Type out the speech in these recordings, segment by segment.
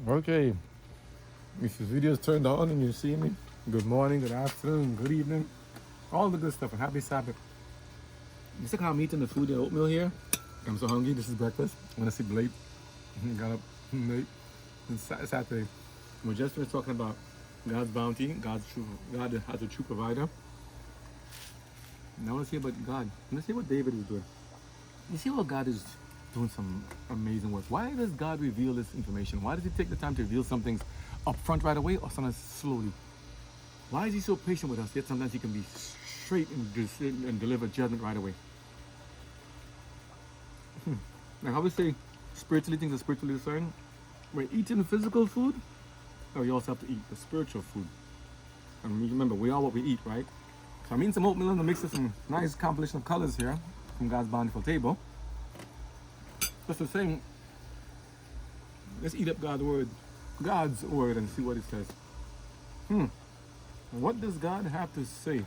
Okay, if this video is turned on and you see me, good morning, good afternoon, good evening, all the good stuff, and happy Sabbath. You see how I'm eating the food, the oatmeal here? I'm so hungry. This is breakfast. I'm gonna sleep late. Got up late. It's Saturday. We're just finished talking about God's bounty, God as a true provider. Now let's see about God. Let's see what David is doing. You see what God is doing some amazing work. Why does God reveal this information? Why does he take the time to reveal some things up front right away or sometimes slowly? Why is he so patient with us, yet sometimes he can be straight and deliver judgment right away? Now, how we say spiritually things are spiritually discerned? We're eating physical food, or we also have to eat the spiritual food. And remember, we are what we eat, right? So I'm eating some oatmeal in the mix of some nice compilation of colors here from God's bountiful table. Just the same. Let's eat up God's word, and see what it says. What does God have to say?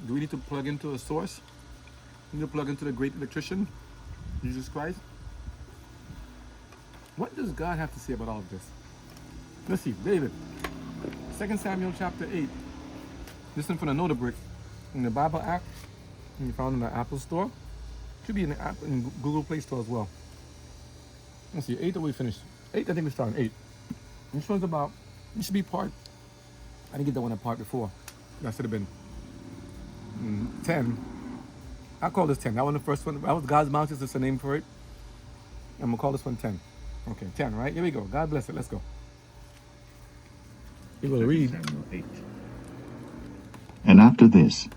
Do we need to plug into a source? We need to plug into the great electrician, Jesus Christ? What does God have to say about all of this? Let's see, David. 2 Samuel chapter 8. Listen from the note brick in the Bible app. You found in the Apple Store. Should be in the app in Google Play Store as well. Let's see, 8 or we finished? 8, I think we started 8. This one's about, this should be part, I didn't get that one apart before. That should have been 10. I'll call this 10. That one the first one. That was God's mountains, that's the name for it. I'm gonna call this one 10. Okay, 10, right? Here we go. God bless it. Let's go. We will read. Samuel 8. And after this,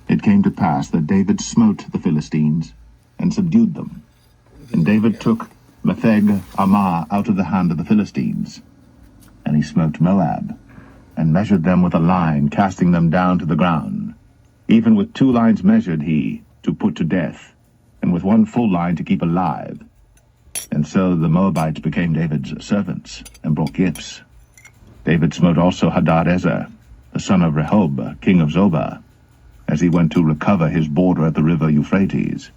it came to pass that David smote the Philistines and subdued them. And David took Metheg Ammah out of the hand of the Philistines. And he smote Moab, and measured them with a line, casting them down to the ground. Even with 2 lines measured he, to put to death, and with 1 full line to keep alive. And so the Moabites became David's servants, and brought gifts. David smote also Hadadezer, the son of Rehob, king of Zobah, as he went to recover his border at the river Euphrates.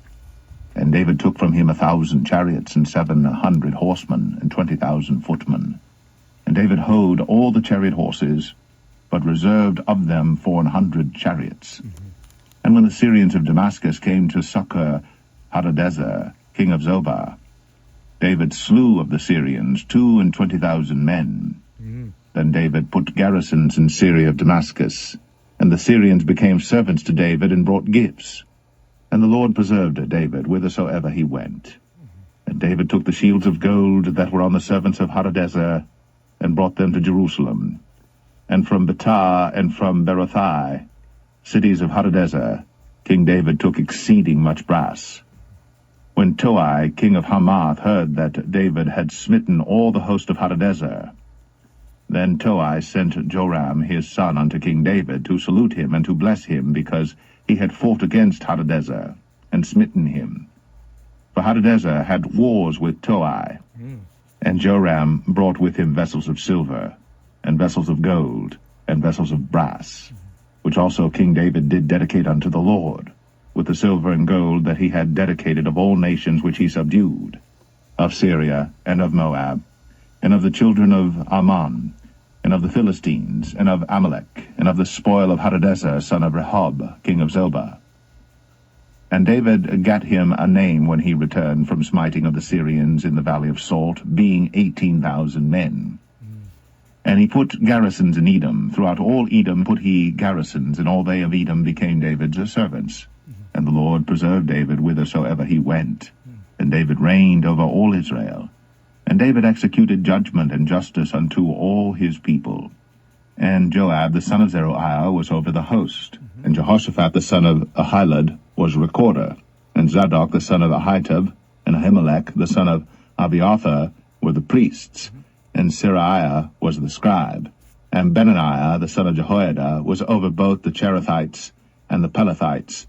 And David took from him 1,000 chariots, and 700 horsemen, and 20,000 footmen. And David houghed all the chariot horses, but reserved of them 400 chariots. And when the Syrians of Damascus came to succor Hadadezer, king of Zobah, David slew of the Syrians 22,000 men. Then David put garrisons in Syria of Damascus, and the Syrians became servants to David and brought gifts. And the Lord preserved David whithersoever he went. And David took the shields of gold that were on the servants of Hadadezer, and brought them to Jerusalem. And from Betah and from Berothai, cities of Hadadezer, King David took exceeding much brass. When Toi, king of Hamath, heard that David had smitten all the host of Hadadezer, then Toi sent Joram his son unto King David to salute him and to bless him, because he had fought against Hadadezer and smitten him. For Hadadezer had wars with Toi, and Joram brought with him vessels of silver, and vessels of gold, and vessels of brass, which also King David did dedicate unto the Lord, with the silver and gold that he had dedicated of all nations which he subdued, of Syria, and of Moab, and of the children of Ammon, and of the Philistines, and of Amalek, and of the spoil of Hadadezer, son of Rehob, king of Zobah. And David gat him a name when he returned from smiting of the Syrians in the valley of Salt, being 18,000 men. And he put garrisons in Edom. Throughout all Edom put he garrisons, and all they of Edom became David's servants. And the Lord preserved David whithersoever he went. And David reigned over all Israel. And David executed judgment and justice unto all his people. And Joab the son of Zeruiah was over the host. And Jehoshaphat the son of Ahilud was recorder. And Zadok the son of Ahitub, and Ahimelech the son of Abiathar were the priests. And Seraiah was the scribe. And Benaniah the son of Jehoiada was over both the Cherethites and the Pelethites.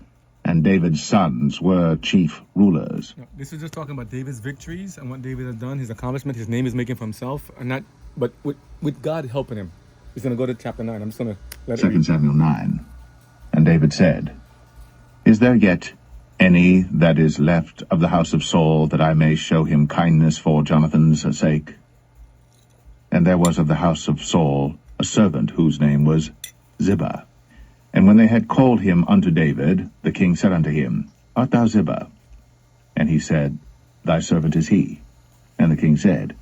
And David's sons were chief rulers. This is just talking about David's victories and what David has done, his accomplishment, his name is making for himself, and not, but with God helping him. He's going to go to chapter 9. I'm just going to let it read. 2 Samuel 9. And David said, Is there yet any that is left of the house of Saul, that I may show him kindness for Jonathan's sake? And there was of the house of Saul a servant whose name was Ziba. And when they had called him unto David, the king said unto him, Art thou Ziba? And he said, Thy servant is he. And the king said,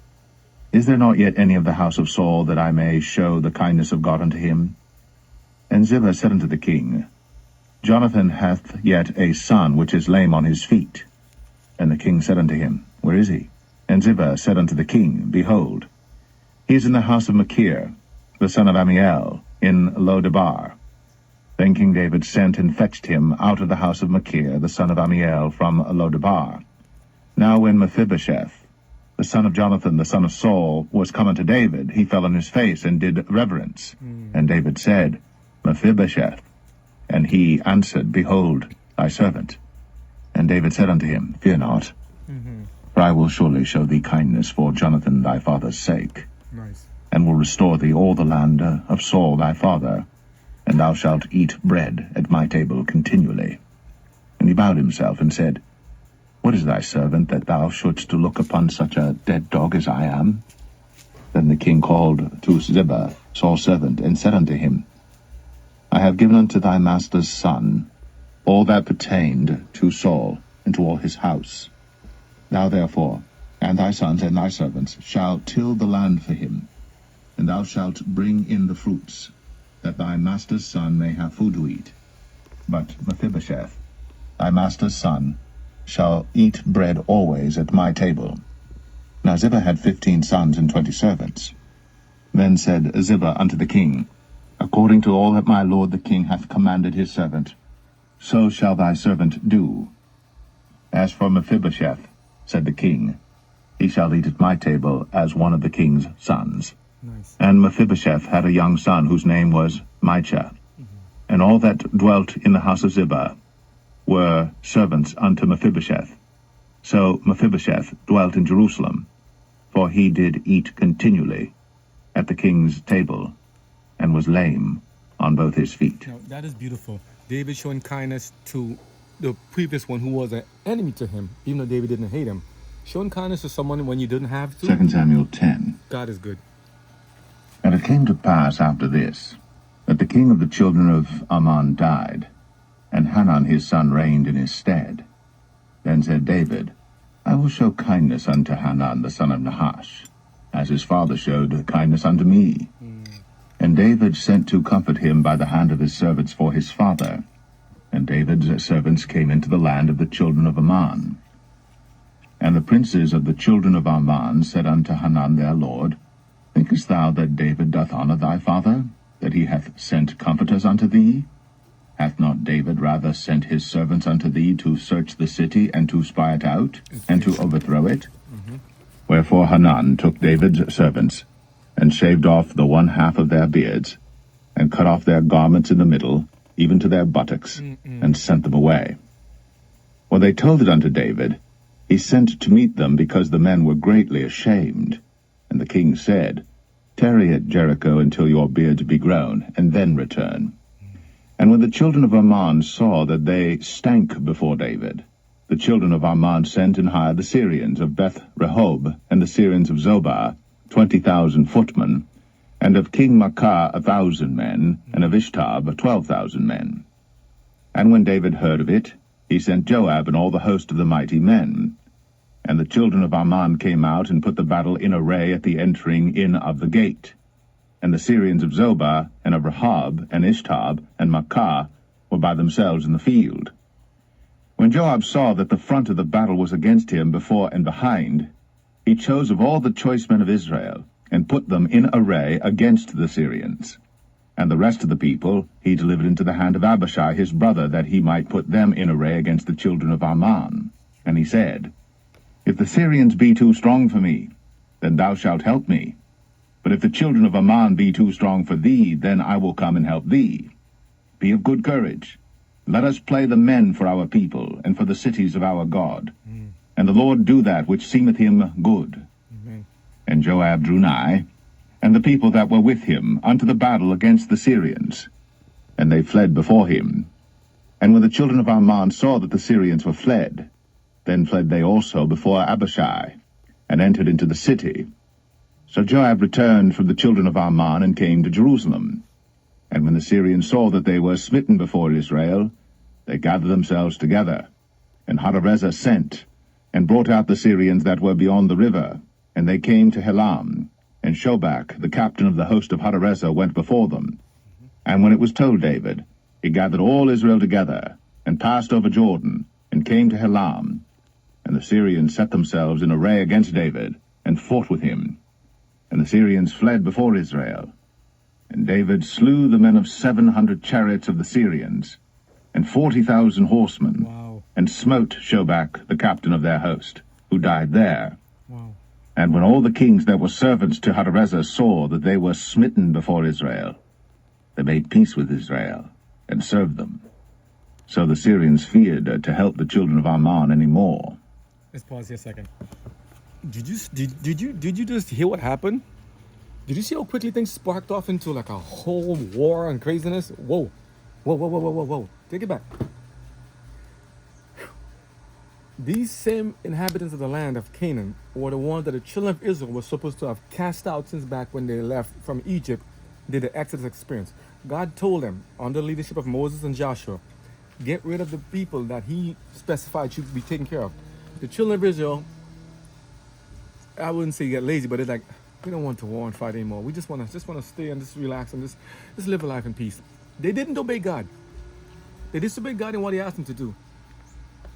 Is there not yet any of the house of Saul, that I may show the kindness of God unto him? And Ziba said unto the king, Jonathan hath yet a son which is lame on his feet. And the king said unto him, Where is he? And Ziba said unto the king, Behold, he is in the house of Machir, the son of Ammiel, in Lo-debar. Then King David sent and fetched him out of the house of Machir, the son of Ammiel, from Lo-debar. Now when Mephibosheth, the son of Jonathan, the son of Saul, was come unto David, he fell on his face and did reverence. And David said, Mephibosheth. And he answered, Behold, thy servant. And David said unto him, Fear not, for I will surely show thee kindness for Jonathan thy father's sake, and will restore thee all the land of Saul thy father, and thou shalt eat bread at my table continually. And he bowed himself and said, What is thy servant, that thou shouldst look upon such a dead dog as I am? Then the king called to Ziba, Saul's servant, and said unto him, I have given unto thy master's son all that pertained to Saul, and to all his house. Thou therefore, and thy sons and thy servants, shall till the land for him, and thou shalt bring in the fruits, that thy master's son may have food to eat. But Mephibosheth, thy master's son, shall eat bread always at my table. Now Ziba had 15 sons and 20 servants. Then said Ziba unto the king, According to all that my lord the king hath commanded his servant, so shall thy servant do. As for Mephibosheth, said the king, he shall eat at my table as one of the king's sons. And Mephibosheth had a young son whose name was Micah. And all that dwelt in the house of Ziba were servants unto Mephibosheth. So Mephibosheth dwelt in Jerusalem, for he did eat continually at the king's table, and was lame on both his feet. Now, that is beautiful. David showing kindness to the previous one who was an enemy to him, even though David didn't hate him. Showing kindness to someone when you didn't have to. 2 Samuel 10. God is good. And it came to pass after this, that the king of the children of Ammon died, and Hanun his son reigned in his stead. Then said David, I will show kindness unto Hanun the son of Nahash, as his father showed kindness unto me. And David sent to comfort him by the hand of his servants for his father. And David's servants came into the land of the children of Ammon. And the princes of the children of Ammon said unto Hanun their lord, Thinkest thou that David doth honor thy father, that he hath sent comforters unto thee? Hath not David rather sent his servants unto thee to search the city, and to spy it out, and to overthrow it? Wherefore Hanun took David's servants, and shaved off the one half of their beards, and cut off their garments in the middle, even to their buttocks, and sent them away. When they told it unto David, he sent to meet them, because the men were greatly ashamed. And the king said, Tarry at Jericho until your beards be grown, and then return. And when the children of Ammon saw that they stank before David, the children of Ammon sent and hired the Syrians of Beth-rehob, and the Syrians of Zobah, 20,000 footmen, and of King Maacah 1,000 men, and of Ishtab 12,000 men. And when David heard of it, he sent Joab and all the host of the mighty men. And the children of Ammon came out and put the battle in array at the entering in of the gate. And the Syrians of Zobah, and of Rehob, and Ishtab, and Maacah were by themselves in the field. When Joab saw that the front of the battle was against him before and behind, he chose of all the choice men of Israel, and put them in array against the Syrians. And the rest of the people he delivered into the hand of Abishai his brother, that he might put them in array against the children of Ammon. And he said, If the Syrians be too strong for me, then thou shalt help me. But if the children of Ammon be too strong for thee, then I will come and help thee. Be of good courage. Let us play the men for our people, and for the cities of our God. And the Lord do that which seemeth him good. And Joab drew nigh, and the people that were with him, unto the battle against the Syrians. And they fled before him. And when the children of Ammon saw that the Syrians were fled, then fled they also before Abishai, and entered into the city. So Joab returned from the children of Ammon and came to Jerusalem. And when the Syrians saw that they were smitten before Israel, they gathered themselves together. And Hadarezer sent, and brought out the Syrians that were beyond the river. And they came to Helam, and Shobach, the captain of the host of Hadarezer, went before them. And when it was told David, he gathered all Israel together, and passed over Jordan, and came to Helam. And the Syrians set themselves in array against David, and fought with him. And the Syrians fled before Israel. And David slew the men of 700 chariots of the Syrians, and 40,000 horsemen, Wow. and smote Shobach, the captain of their host, who died there. Wow. And when all the kings that were servants to Hadarezer saw that they were smitten before Israel, they made peace with Israel, and served them. So the Syrians feared to help the children of Ammon any more. Let's pause here a second. Did you just hear what happened? Did you see how quickly things sparked off into like a whole war and craziness? Whoa. Whoa. Take it back. These same inhabitants of the land of Canaan were the ones that the children of Israel were supposed to have cast out since back when they left from Egypt, did the Exodus experience. God told them, under the leadership of Moses and Joshua, get rid of the people that he specified should be taken care of. The children of Israel, I wouldn't say get lazy, but it's like, we don't want to war and fight anymore. We just want to stay and just relax and just live a life in peace. They didn't obey God. They disobeyed God in what he asked them to do.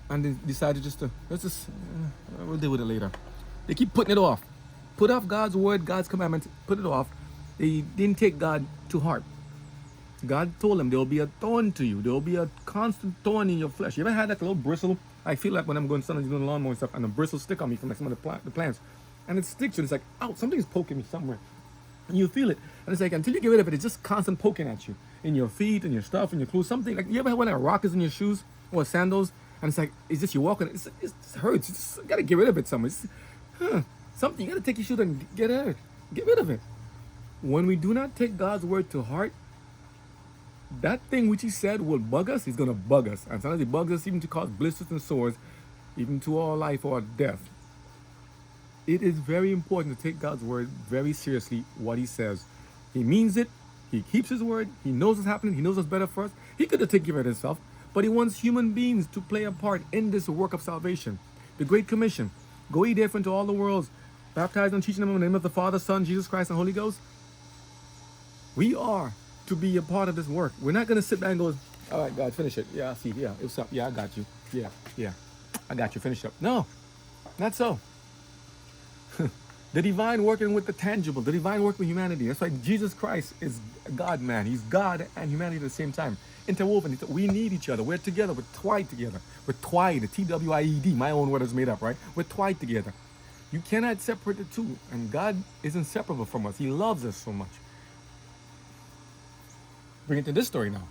And they decided we'll deal with it later. They keep putting it off. Put off God's word, God's commandment, put it off. They didn't take God to heart. God told them there will be a thorn to you. There will be a constant thorn in your flesh. You ever had that little bristle? I feel like when I'm going sometimes doing lawnmower and stuff, and a bristle stick on me from like some of the plants. And it sticks, and it's like, ow, something's poking me somewhere. And you feel it. And it's like, until you get rid of it, it's just constant poking at you. In your feet, in your stuff, in your clothes, something. Like, you ever had one of rockers in your shoes or sandals? And it's like, it's just you walking, it hurts. You just gotta get rid of it somewhere. Something, you gotta take your shoes and get rid of it. When we do not take God's word to heart, that thing which he said will bug us, he's gonna bug us. And sometimes he bugs us even to cause blisters and sores, even to our life or death. It is very important to take God's word very seriously, what he says. He means it. He keeps his word. He knows what's happening. He knows what's better for us. He could have taken care of it himself, but he wants human beings to play a part in this work of salvation. The Great Commission. Go ye therefore into all the worlds, baptize and teaching them in the name of the Father, Son, Jesus Christ, and Holy Ghost. We are to be a part of this work. We're not going to sit back and go, all right, God, finish it. Yeah, I see. Yeah, it's up. Yeah, I got you. Yeah. I got you. Finish up. No, not so. The divine working with the tangible, the divine working with humanity. That's why Jesus Christ is God, man. He's God and humanity at the same time. Interwoven. We need each other. We're together. We're twined together. We're twined. T-W-I-E-D. My own word is made up, right? We're twined together. You cannot separate the two. And God is inseparable from us. He loves us so much. Bring it to this story now.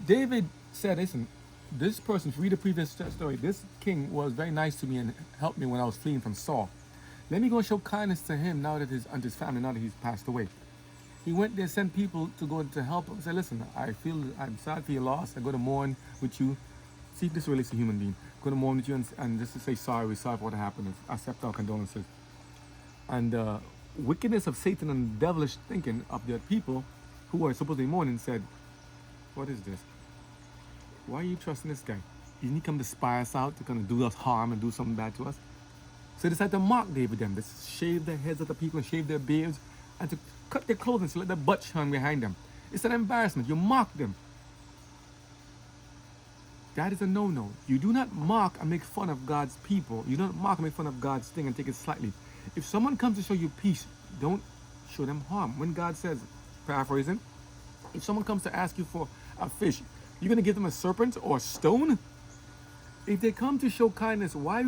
David said, listen, this person, if you read the previous story, this king was very nice to me and helped me when I was fleeing from Saul. Let me go show kindness to him now that his family, now that he's passed away. He went there, sent people to go to help him. Say, listen, I'm sad for your loss. I go to mourn with you. See if this relates to a human being. Go to mourn with you and just to say sorry, we're sorry for what happened. Accept our condolences. And wickedness of Satan and devilish thinking of the people who were supposed to be mourning said, what is this? Why are you trusting this guy? Didn't he come to spy us out, to kind of do us harm and do something bad to us? So they decided to mock David them, to shave the heads of the people and shave their beards, and to cut their clothing to let their butt shine behind them. It's an embarrassment. You mock them. That is a no-no. You do not mock and make fun of God's people. You don't mock and make fun of God's thing and take it slightly. If someone comes to show you peace, don't show them harm. When God says, paraphrasing, if someone comes to ask you for a fish, you're going to give them a serpent or a stone? If they come to show kindness, why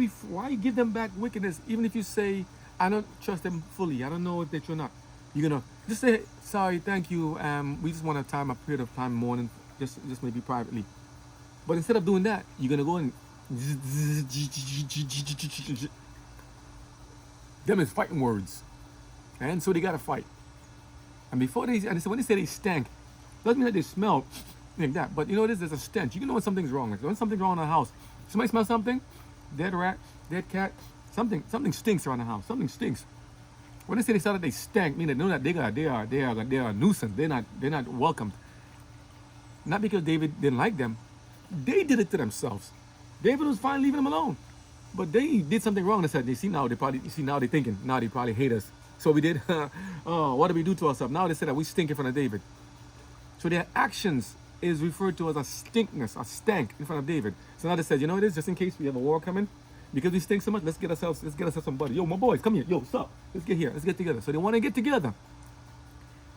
give them back wickedness? Even if you say, I don't trust them fully, I don't know if they're true or not. You're going to just say, sorry, thank you, we just want a period of time mourning, just maybe privately. But instead of doing that, you're going to go and them is fighting words. And so they got to fight. And when they say they stank, doesn't mean that they smell. like that. But you know what it is? There's a stench. You can know when something's wrong. Like when something's wrong in the house. Somebody smells something, dead rat, dead cat, something stinks around the house. Something stinks. When they say they saw that they stank, meaning they know that they are a nuisance. They're not welcomed. Not because David didn't like them. They did it to themselves. David was fine leaving them alone. But they did something wrong. They said, now they're thinking, now they probably hate us. So we did, oh, what did we do to ourselves? Now they said that we stink in front of David. So their actions is referred to as a stinkness, a stank in front of David. So now they said, you know what it is, just in case we have a war coming, because we stink so much, let's get ourselves somebody. Yo, my boys, come here. Yo, stop. Let's get here. Let's get together. So they want to get together.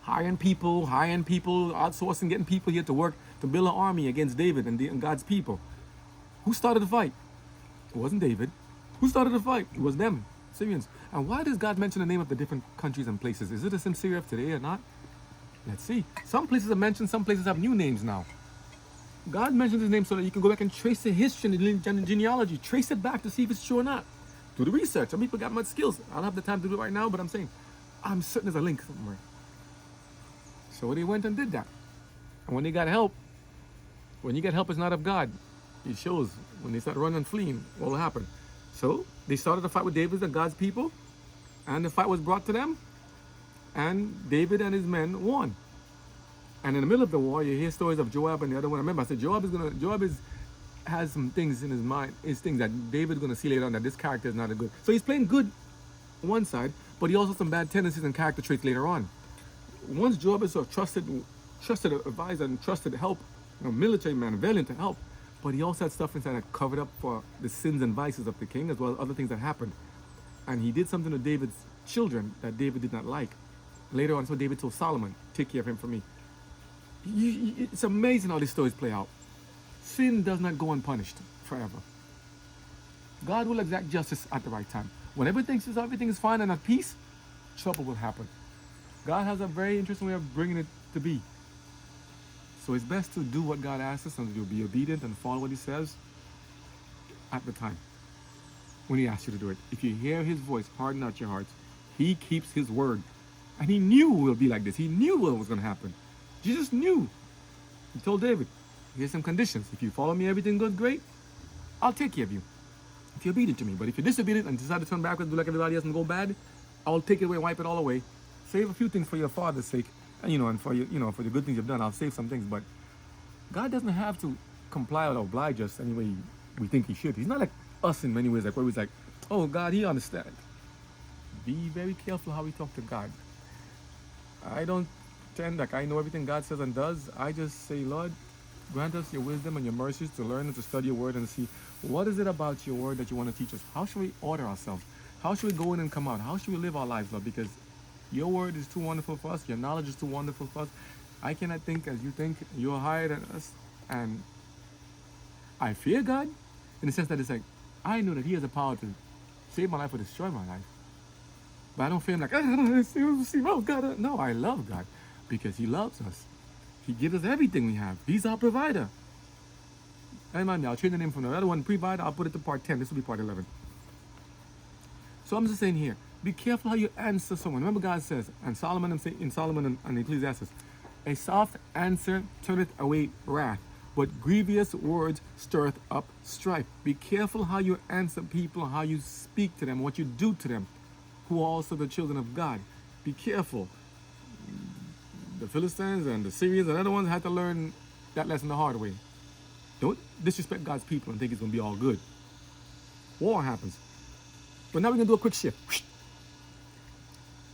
Hiring people, outsourcing, getting people here to work to build an army against David and God's people. Who started the fight? It wasn't David. Who started the fight? It was them, Syrians. And why does God mention the name of the different countries and places? Is it the same Syria of today or not? Let's see. Some places are mentioned, some places have new names now. God mentions his name so that you can go back and trace the history and the genealogy. Trace it back to see if it's true or not. Do the research. Some people got much skills. I don't have the time to do it right now, but I'm saying, I'm certain there's a link somewhere. So they went and did that. And when they got help, when you get help, it's not of God. It shows when they start running and fleeing, what will happen. So they started a fight with David and God's people, and the fight was brought to them, and David and his men won. And in the middle of the war, you hear stories of Joab and the other one. I remember I said Joab has some things in his mind, things that David's gonna see later on, that this character is not a good. So he's playing good on one side, but he also has some bad tendencies and character traits later on. Once Joab is a trusted advisor and trusted help, military man, valiant to help, but he also had stuff inside that covered up for the sins and vices of the king, as well as other things that happened. And he did something to David's children that David did not like. Later on, so David told Solomon, take care of him for me. It's amazing how these stories play out. Sin does not go unpunished forever. God will exact justice at the right time. When everything is fine and at peace, trouble will happen. God has a very interesting way of bringing it to be. So it's best to do what God asks us and to do. Be obedient and follow what he says at the time when he asks you to do it. If you hear his voice, harden not your hearts. He keeps his word. And he knew it would be like this. He knew what was going to happen. Jesus knew. He told David, here's some conditions. If you follow me, everything goes great. I'll take care of you. If you're obedient to me. But if you're disobedient and decide to turn backwards, do like everybody else and go bad, I'll take it away, wipe it all away. Save a few things for your father's sake. And and for for the good things you've done, I'll save some things. But God doesn't have to comply or oblige us any way we think he should. He's not like us in many ways, like where he's like, oh, God, he understands. Be very careful how we talk to God. I don't pretend like I know everything God says and does. I just say, Lord, grant us your wisdom and your mercies to learn and to study your word and see what is it about your word that you want to teach us. How should we order ourselves? How should we go in and come out? How should we live our lives, Lord? Because your word is too wonderful for us. Your knowledge is too wonderful for us. I cannot think as you think. You're higher than us. And I fear God in the sense that it's like, I know that he has the power to save my life or destroy my life. But I don't feel like, God. No, I love God because he loves us. He gives us everything we have. He's our provider. And mind me, I'll change the name from the other one, provider. I'll put it to part 10. This will be part 11. So I'm just saying here, be careful how you answer someone. Remember God says, and Solomon and Ecclesiastes, a soft answer turneth away wrath, but grievous words stirreth up strife. Be careful how you answer people, how you speak to them, what you do to them, who are also the children of God. Be careful. The Philistines and the Syrians and other ones had to learn that lesson the hard way. Don't disrespect God's people and think it's going to be all good. War happens. But now we're going to do a quick shift.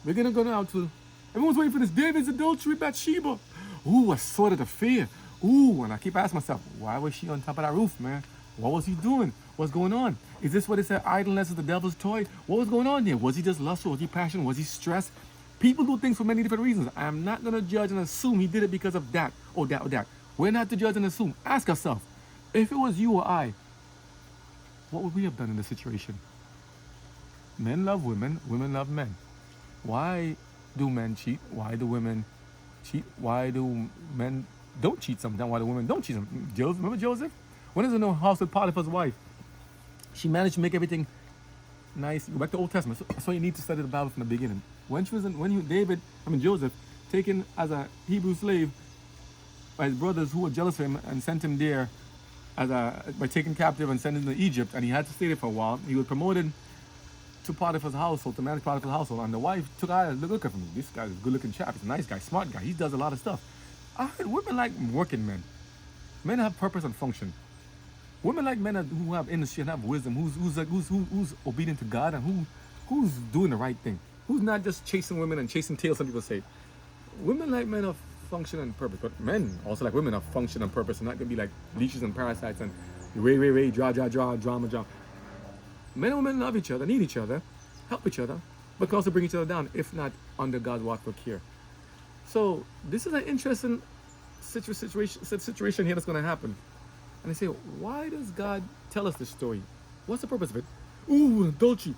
We're going to go now to, everyone's waiting for this David's adultery, Bath-Sheba. Ooh, a sort of the fear. Ooh, and I keep asking myself, why was she on top of that roof, man? What was he doing? What's going on? Is this what it said, idleness is the devil's toy? What was going on there? Was he just lustful? Was he passionate? Was he stressed? People do things for many different reasons. I'm not going to judge and assume he did it because of that or that or that. We're not to judge and assume. Ask ourselves, if it was you or I, what would we have done in this situation? Men love women, women love men. Why do men cheat? Why do women cheat? Why do men don't cheat sometimes? Why do women don't cheat? Joseph, remember Joseph? When is in the house with Potiphar's wife? She managed to make everything nice. Go back to the Old Testament. So you need to study the Bible from the beginning. When Joseph, taken as a Hebrew slave, by his brothers who were jealous of him and sent him there by taking captive and sending him to Egypt, and he had to stay there for a while. He was promoted to Potiphar's household, to manage Potiphar's household, and the wife took a look at him. This guy's a good-looking chap. He's a nice guy, smart guy. He does a lot of stuff. I heard women like working men. Men have purpose and function. Women like men who have industry and have wisdom, who's obedient to God, and who's doing the right thing. Who's not just chasing women and chasing tails, some people say. Women like men of function and purpose, but men also like women of function and purpose, and not gonna be like leeches and parasites and drama. Men and women love each other, need each other, help each other, but can also bring each other down, if not under God's watchful care. So this is an interesting situation here that's going to happen. And they say, why does God tell us this story? What's the purpose of it? Ooh, adultery.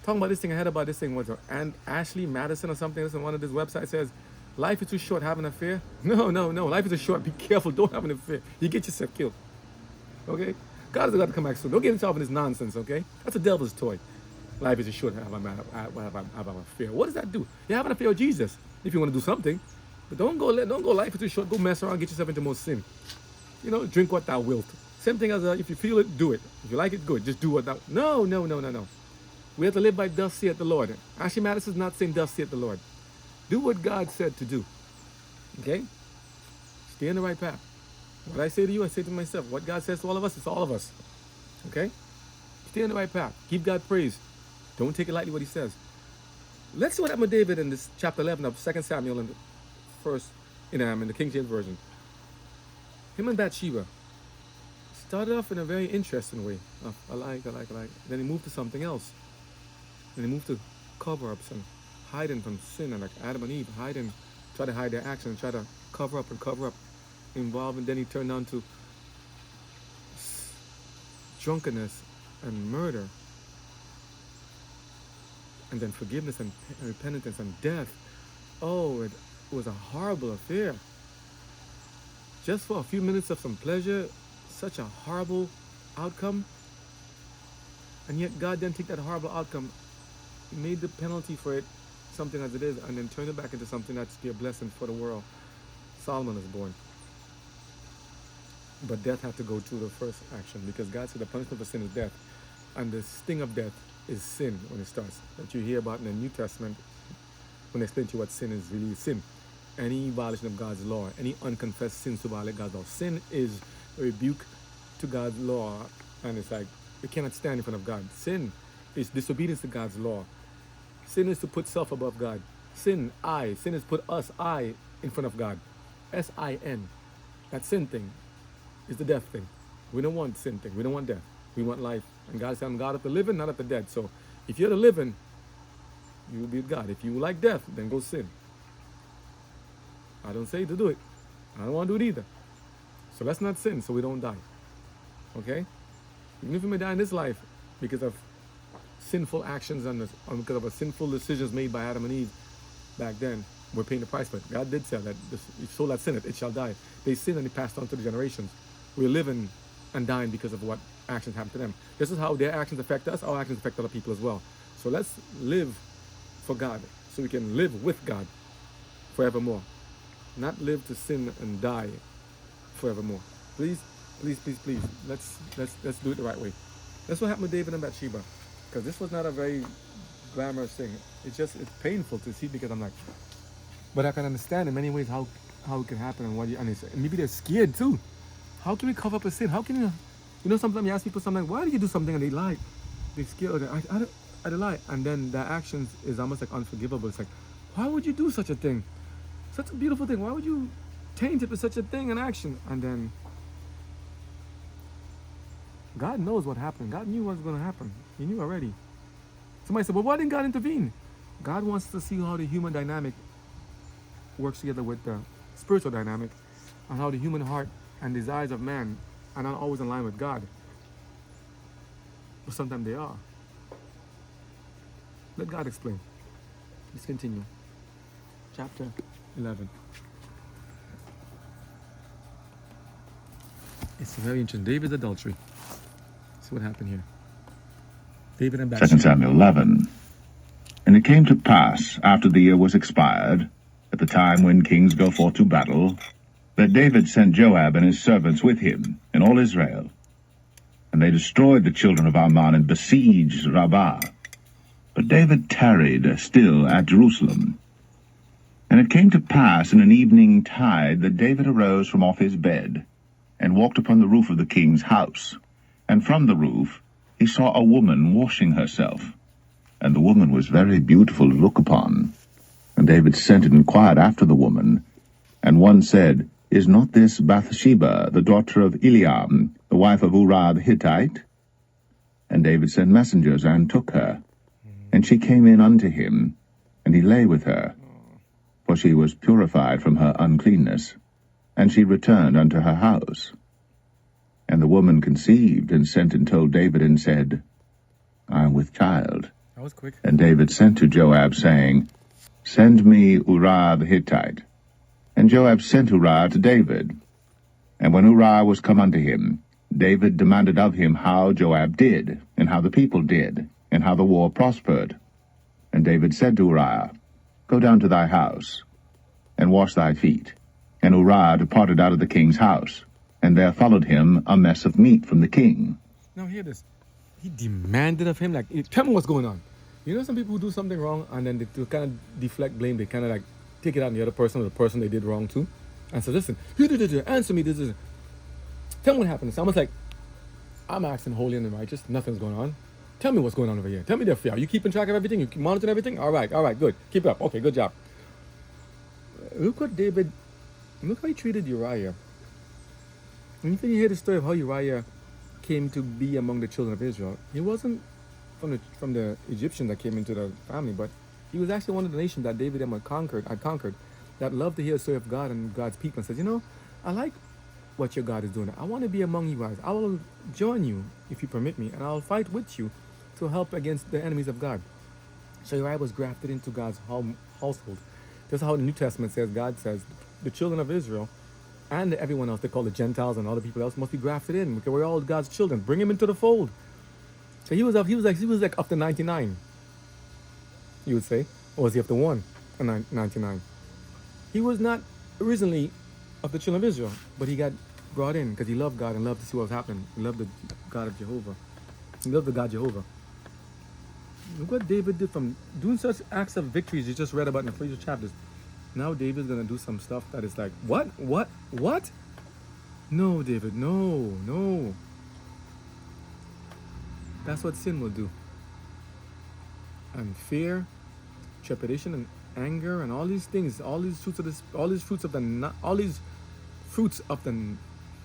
Talking about this thing, I heard about this thing. What's and Ashley Madison or something, this on one of these websites says, life is too short, have an affair. No. Life is too short. Be careful. Don't have an affair. You get yourself killed. Okay? God is about to come back soon. Don't get yourself in this nonsense, okay? That's a devil's toy. Life is too short, have an affair. What does that do? You have an affair with Jesus if you want to do something. But don't go life is too short. Go mess around, get yourself into more sin. You know, drink what thou wilt. Same thing as if you feel it, do it. If you like it, good. Just do what thou... No. We have to live by thus saith the Lord. Ashley Madison is not saying thus saith the Lord. Do what God said to do. Okay? Stay on the right path. What I say to you, I say to myself. What God says to all of us, it's all of us. Okay? Stay on the right path. Give God praise. Don't take it lightly what he says. Let's see what happened with David in this chapter 11 of 2 Samuel in the King James Version. Him and Bath-Sheba started off in a very interesting way. I like. Then he moved to something else. Then he moved to cover-ups and hiding from sin, and like Adam and Eve, try to hide their actions, try to cover up, involved, and then he turned on to drunkenness and murder, and then forgiveness and repentance and death. Oh, it was a horrible affair. Just for a few minutes of some pleasure, such a horrible outcome. And yet God didn't take that horrible outcome, made the penalty for it something as it is, and then turned it back into something that's a blessing for the world. Solomon is born. But death had to go through the first action, because God said the punishment for sin is death. And the sting of death is sin when it starts. That you hear about in the New Testament when they explain to you what sin is really sin. Any violation of God's law, any unconfessed sins to violate God's law. Sin is a rebuke to God's law, and it's like, we cannot stand in front of God. Sin is disobedience to God's law. Sin is to put self above God. Sin is put us, I, in front of God. S-I-N. That sin thing is the death thing. We don't want sin thing. We don't want death. We want life. And God said, I'm God of the living, not of the dead. So if you're the living, you will be with God. If you like death, then go sin. I don't say to do it. I don't want to do it either. So let's not sin so we don't die. Okay? Even if we may die in this life because of sinful actions and because of sinful decisions made by Adam and Eve back then, we're paying the price for it. God did say that if soul that sinneth, it shall die. They sinned and they passed on to the generations. We're living and dying because of what actions happen to them. This is how their actions affect us. Our actions affect other people as well. So let's live for God so we can live with God forevermore. Not live to sin and die forevermore. Please. Let's do it the right way. That's what happened with David and Bath-Sheba. Because this was not a very glamorous thing. It's painful to see, because I'm like, but I can understand in many ways how it can happen and maybe they're scared too. How can we cover up a sin? How can you sometimes you ask people something, why do you do something, and they lie. They're scared. I lie. And then their actions is almost like unforgivable. It's like, why would you do such a thing? Such a beautiful thing. Why would you taint it with such a thing in action? And then God knows what happened. God knew what was going to happen. He knew already. Somebody said, well, why didn't God intervene? God wants to see how the human dynamic works together with the spiritual dynamic, and how the human heart and desires of man are not always in line with God. But sometimes they are. Let God explain. Let's continue. Chapter 11. It's very interesting. David's adultery. See what happened here. David and Bath-Sheba. 2 Samuel 11. And it came to pass, after the year was expired, at the time when kings go forth to battle, that David sent Joab and his servants with him, and all Israel. And they destroyed the children of Ammon and besieged Rabbah. But David tarried still at Jerusalem. And it came to pass in an evening tide that David arose from off his bed, and walked upon the roof of the king's house. And from the roof he saw a woman washing herself. And the woman was very beautiful to look upon. And David sent and inquired after the woman. And one said, Is not this Bath-Sheba, the daughter of Eliam, the wife of Uriah the Hittite? And David sent messengers, and took her. And she came in unto him, and he lay with her. For she was purified from her uncleanness. And she returned unto her house. And the woman conceived, and sent and told David, and said, I am with child. That was quick. And David sent to Joab, saying, Send me Uriah the Hittite. And Joab sent Uriah to David. And when Uriah was come unto him, David demanded of him how Joab did, and how the people did, and how the war prospered. And David said to Uriah, Go down to thy house, and wash thy feet. And Uriah departed out of the king's house, and there followed him a mess of meat from the king. Now hear this. He demanded of him, like, tell me what's going on. You know some people who do something wrong, and then they kind of deflect blame. They kind of like take it out on the other person or the person they did wrong to. And so listen, answer me, this. Tell me what happened. It's almost like, I'm acting holy and righteous. Nothing's going on. Tell me what's going on over here. Tell me the affair. Are you keeping track of everything? You keep monitoring everything? All right, good. Keep it up. Okay, good job. Look how he treated Uriah. And you hear the story of how Uriah came to be among the children of Israel. He wasn't from the Egyptians that came into the family, but he was actually one of the nations that David had conquered, that loved to hear the story of God and God's people, and said, you know, I like what your God is doing. I want to be among you guys. I will join you if you permit me, and I'll fight with you to help against the enemies of God. So Uriah was grafted into God's household. That's how the New Testament says, God says, the children of Israel and everyone else, they call the Gentiles and all the people else, must be grafted in, because we're all God's children. Bring him into the fold. So he was like up to 99, you would say. Or was he up to 1 and 99? He was not originally of the children of Israel, but he got brought in because he loved God and loved to see what was happening. He loved the God of Jehovah. He loved the God Jehovah. Look what David did from doing such acts of victories you just read about in the previous chapters. Now David's going to do some stuff that is like, what? No, David, no. That's what sin will do. And fear, trepidation, and anger, and all these things, all these fruits of the,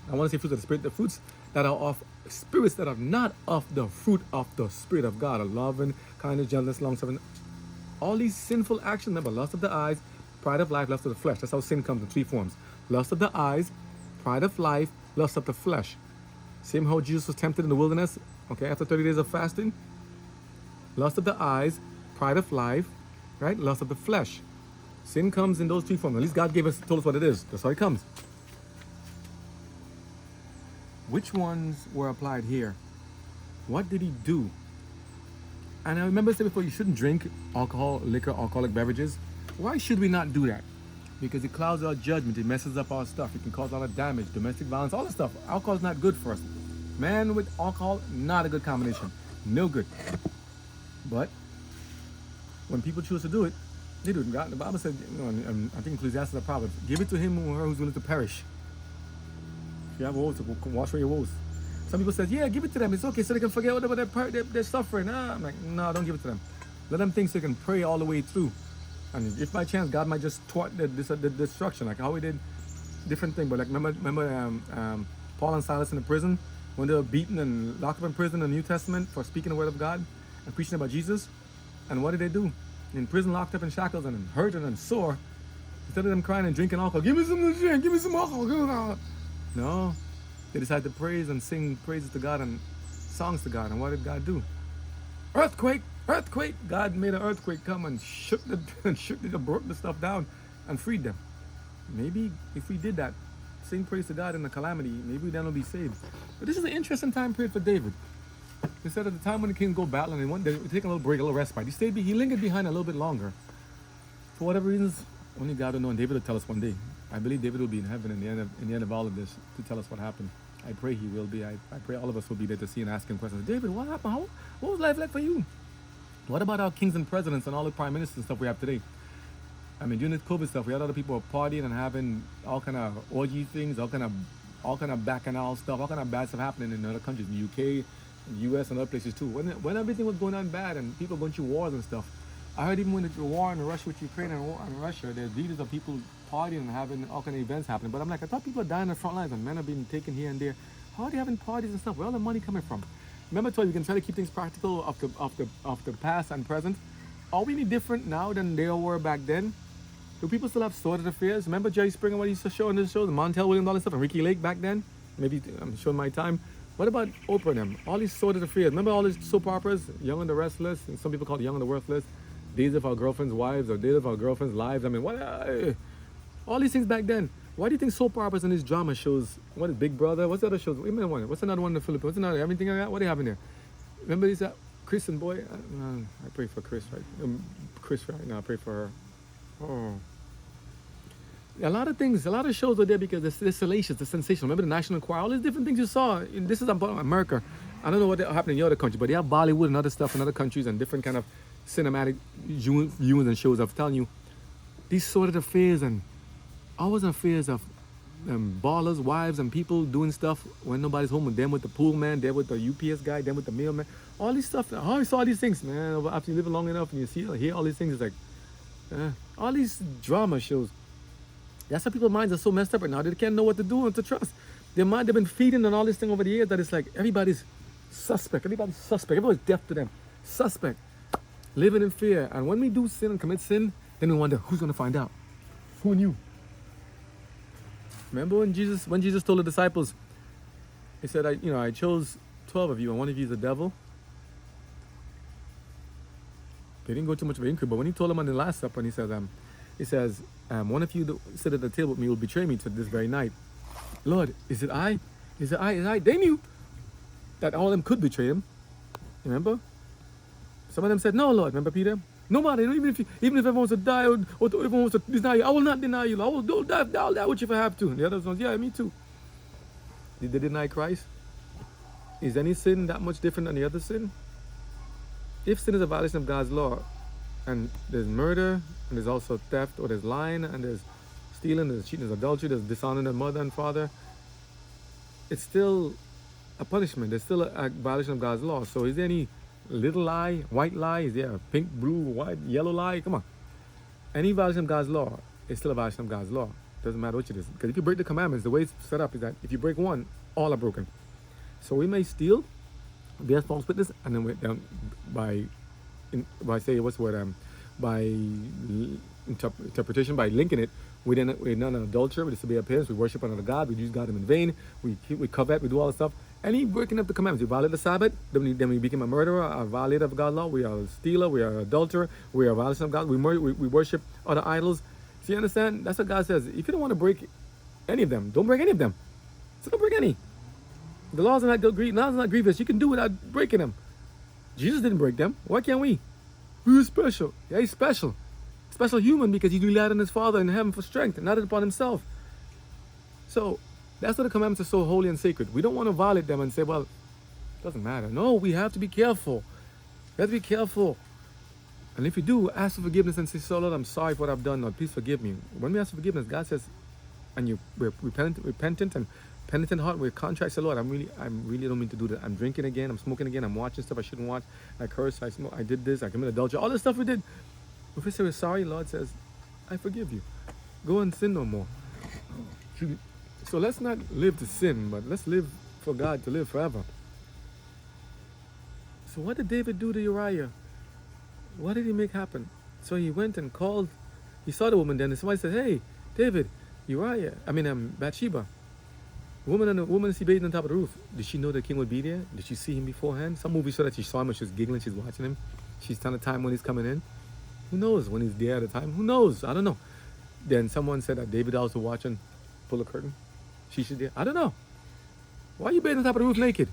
I want to say fruits of the Spirit, the fruits that are of spirits that are not of the fruit of the Spirit of God, of love and kindness, gentleness, long-suffering. All these sinful actions, remember, lust of the eyes, pride of life, lust of the flesh. That's how sin comes in 3 forms. Lust of the eyes, pride of life, lust of the flesh. Same how Jesus was tempted in the wilderness, okay, after 30 days of fasting. Lust of the eyes, pride of life, right? Lust of the flesh. Sin comes in those 3 forms. At least God told us what it is. That's how it comes. Which ones were applied here? What did he do? And I remember I said before, you shouldn't drink alcohol, liquor, alcoholic beverages. Why should we not do that? Because it clouds our judgment. It messes up our stuff. It can cause a lot of damage, domestic violence, all that stuff. Alcohol is not good for us. Man with alcohol, not a good combination. No good. But when people choose to do it, they do it. God, the Bible said, you know, and I think Ecclesiastes are Proverbs, give it to him or her who's willing to perish. If you have woes, wash away your woes. Some people say, yeah, give it to them. It's okay, so they can forget whatever they're suffering. I'm like, no, don't give it to them. Let them think so they can pray all the way through. And if by chance, God might just thwart the destruction, like how he did different things. But like, remember Paul and Silas in the prison, when they were beaten and locked up in prison in the New Testament for speaking the word of God and preaching about Jesus? And what did they do? In prison, locked up in shackles and hurt and sore, instead of them crying and drinking alcohol, give me some drink, give me some alcohol. No, they decided to praise and sing praises to God and songs to God. And what did God do? Earthquake! God made an earthquake come and broke the stuff down and freed them. Maybe if we did that, sing praise to God in the calamity, maybe then we'll be saved. But this is an interesting time period for David. Instead of the time when the king go battle and they take a little break, a little respite, he lingered behind a little bit longer. For whatever reasons, Only God will know, and David will tell us one day. I believe David will be in heaven in the end of all of this to tell us what happened. I pray he will be. I pray all of us will be there to see and ask him questions. David, what happened? What was life like for you? What about our kings and presidents and all the prime ministers and stuff we have today? I mean, during this COVID stuff, we had other people partying and having all kind of orgy things, all kind of bacchanal stuff, all kind of bad stuff happening in other countries, in the UK, in the US, and other places too. When everything was going on bad and people going through wars and stuff, I heard even when the war in Russia with Ukraine and Russia, there's leaders of people partying and having all kind of events happening. But I'm like, I thought people are dying on the front lines and men are being taken here and there. How are they having parties and stuff? Where all the money coming from? Remember, I told you we can try to keep things practical of the past and present. Are we any different now than they were back then? Do people still have sordid affairs? Remember Jerry Springer, what he used to show on this show, the Montel Williams, all this stuff, and Ricky Lake back then? Maybe I'm showing my time. What about Oprah and them? All these sordid affairs. Remember all these soap operas, Young and the Restless, and some people call it Young and the Worthless, Days of Our Girlfriends' Wives, or Days of Our Girlfriends' Lives. I mean, what? All these things back then. Why do you think soap operas and these drama shows? What is Big Brother? What's the other shows? What's another one in the Philippines? What's another? Everything like that? What do you have in there? Remember these? Chris and Boy. I pray for Chris right now. I pray for her. Oh. A lot of things, a lot of shows are there because they're salacious, they're sensational. Remember the National Enquirer, all these different things you saw. This is about America. I don't know what happened in your other country, but they have Bollywood and other stuff in other countries and different kind of cinematic viewings and shows. I'm telling you, these sort of affairs and always affairs of ballers, wives, and people doing stuff when nobody's home with them, with the pool man, them with the UPS guy, them with the mailman. All these stuff. I saw these things, man. After you live long enough and you hear all these things, it's like all these drama shows. That's why people's minds are so messed up right now. They can't know what to do and to trust. Their mind, they've been feeding on all this thing over the years that it's like everybody's suspect. Everybody's deaf to them. Suspect. Living in fear. And when we do sin and commit sin, then we wonder, who's going to find out? Who knew? Remember when Jesus told the disciples, he said, I chose 12 of you and one of you is the devil. They didn't go too much of an inquiry, but when he told them on the Last Supper, and he says, one of you that sit at the table with me will betray me to this very night. Lord, is it I? Is it I? They knew that all of them could betray him. Remember? Some of them said, no, Lord. Remember Peter? Nobody, even if everyone wants to die or everyone wants to deny you, I will not deny you. I'll die with you if I have to. And the others ones, yeah, me too. Did they deny Christ? Is any sin that much different than the other sin? If sin is a violation of God's law, and there's murder, and there's also theft, or there's lying, and there's stealing, there's cheating, there's adultery, there's dishonoring the mother and father, it's still a punishment. There's still a violation of God's law. So is there any little lie, white lie? Is there a pink, blue, white, yellow lie? Come on. Any violation of God's law is still a violation of God's law. Doesn't matter what it is. Because if you break the commandments, the way it's set up is that if you break one, all are broken. So we may steal, bear false witness, and then by interpretation, by linking it, we're not an adulterer, we disobey our parents, we worship another God, we use God in vain, we covet, we do all this stuff. Any breaking of the commandments, we violate the Sabbath, then we become a murderer, a violator of God's law, we are a stealer, we are an adulterer, we are a violation of God, we worship other idols. So you understand? That's what God says. If you don't want to break any of them, don't break any of them. So don't break any. The laws are not grievous. You can do without breaking them. Jesus didn't break them. Why can't we? We're special. Yeah, he's special. Special human because he relied on his Father in heaven for strength and not upon himself. So that's why the commandments are so holy and sacred. We don't want to violate them and say, well, it doesn't matter. No, we have to be careful. We have to be careful. And if you do, ask for forgiveness and say, so Lord, I'm sorry for what I've done. Lord, please forgive me. When we ask for forgiveness, God says, and we're repentant and penitent heart, we're contrite. Say, Lord, I really don't mean to do that. I'm drinking again. I'm smoking again. I'm watching stuff I shouldn't watch. I curse. I smoke. I did this. I committed adultery. All this stuff we did. If we say we're sorry, Lord says, I forgive you. Go and sin no more. So let's not live to sin, but let's live for God to live forever. So what did David do to Uriah? What did he make happen? So he went and called. He saw the woman then, and somebody said, hey, David, Bath-Sheba. Woman she bathed on top of the roof. Did she know the king would be there? Did she see him beforehand? Some movies show that she saw him and she was giggling, she's watching him. She's telling the time when he's coming in. Who knows when he's there at the time? Who knows? I don't know. Then someone said that David also watching, pull a curtain. She should there. I don't know. Why are you bathing on top of the roof naked?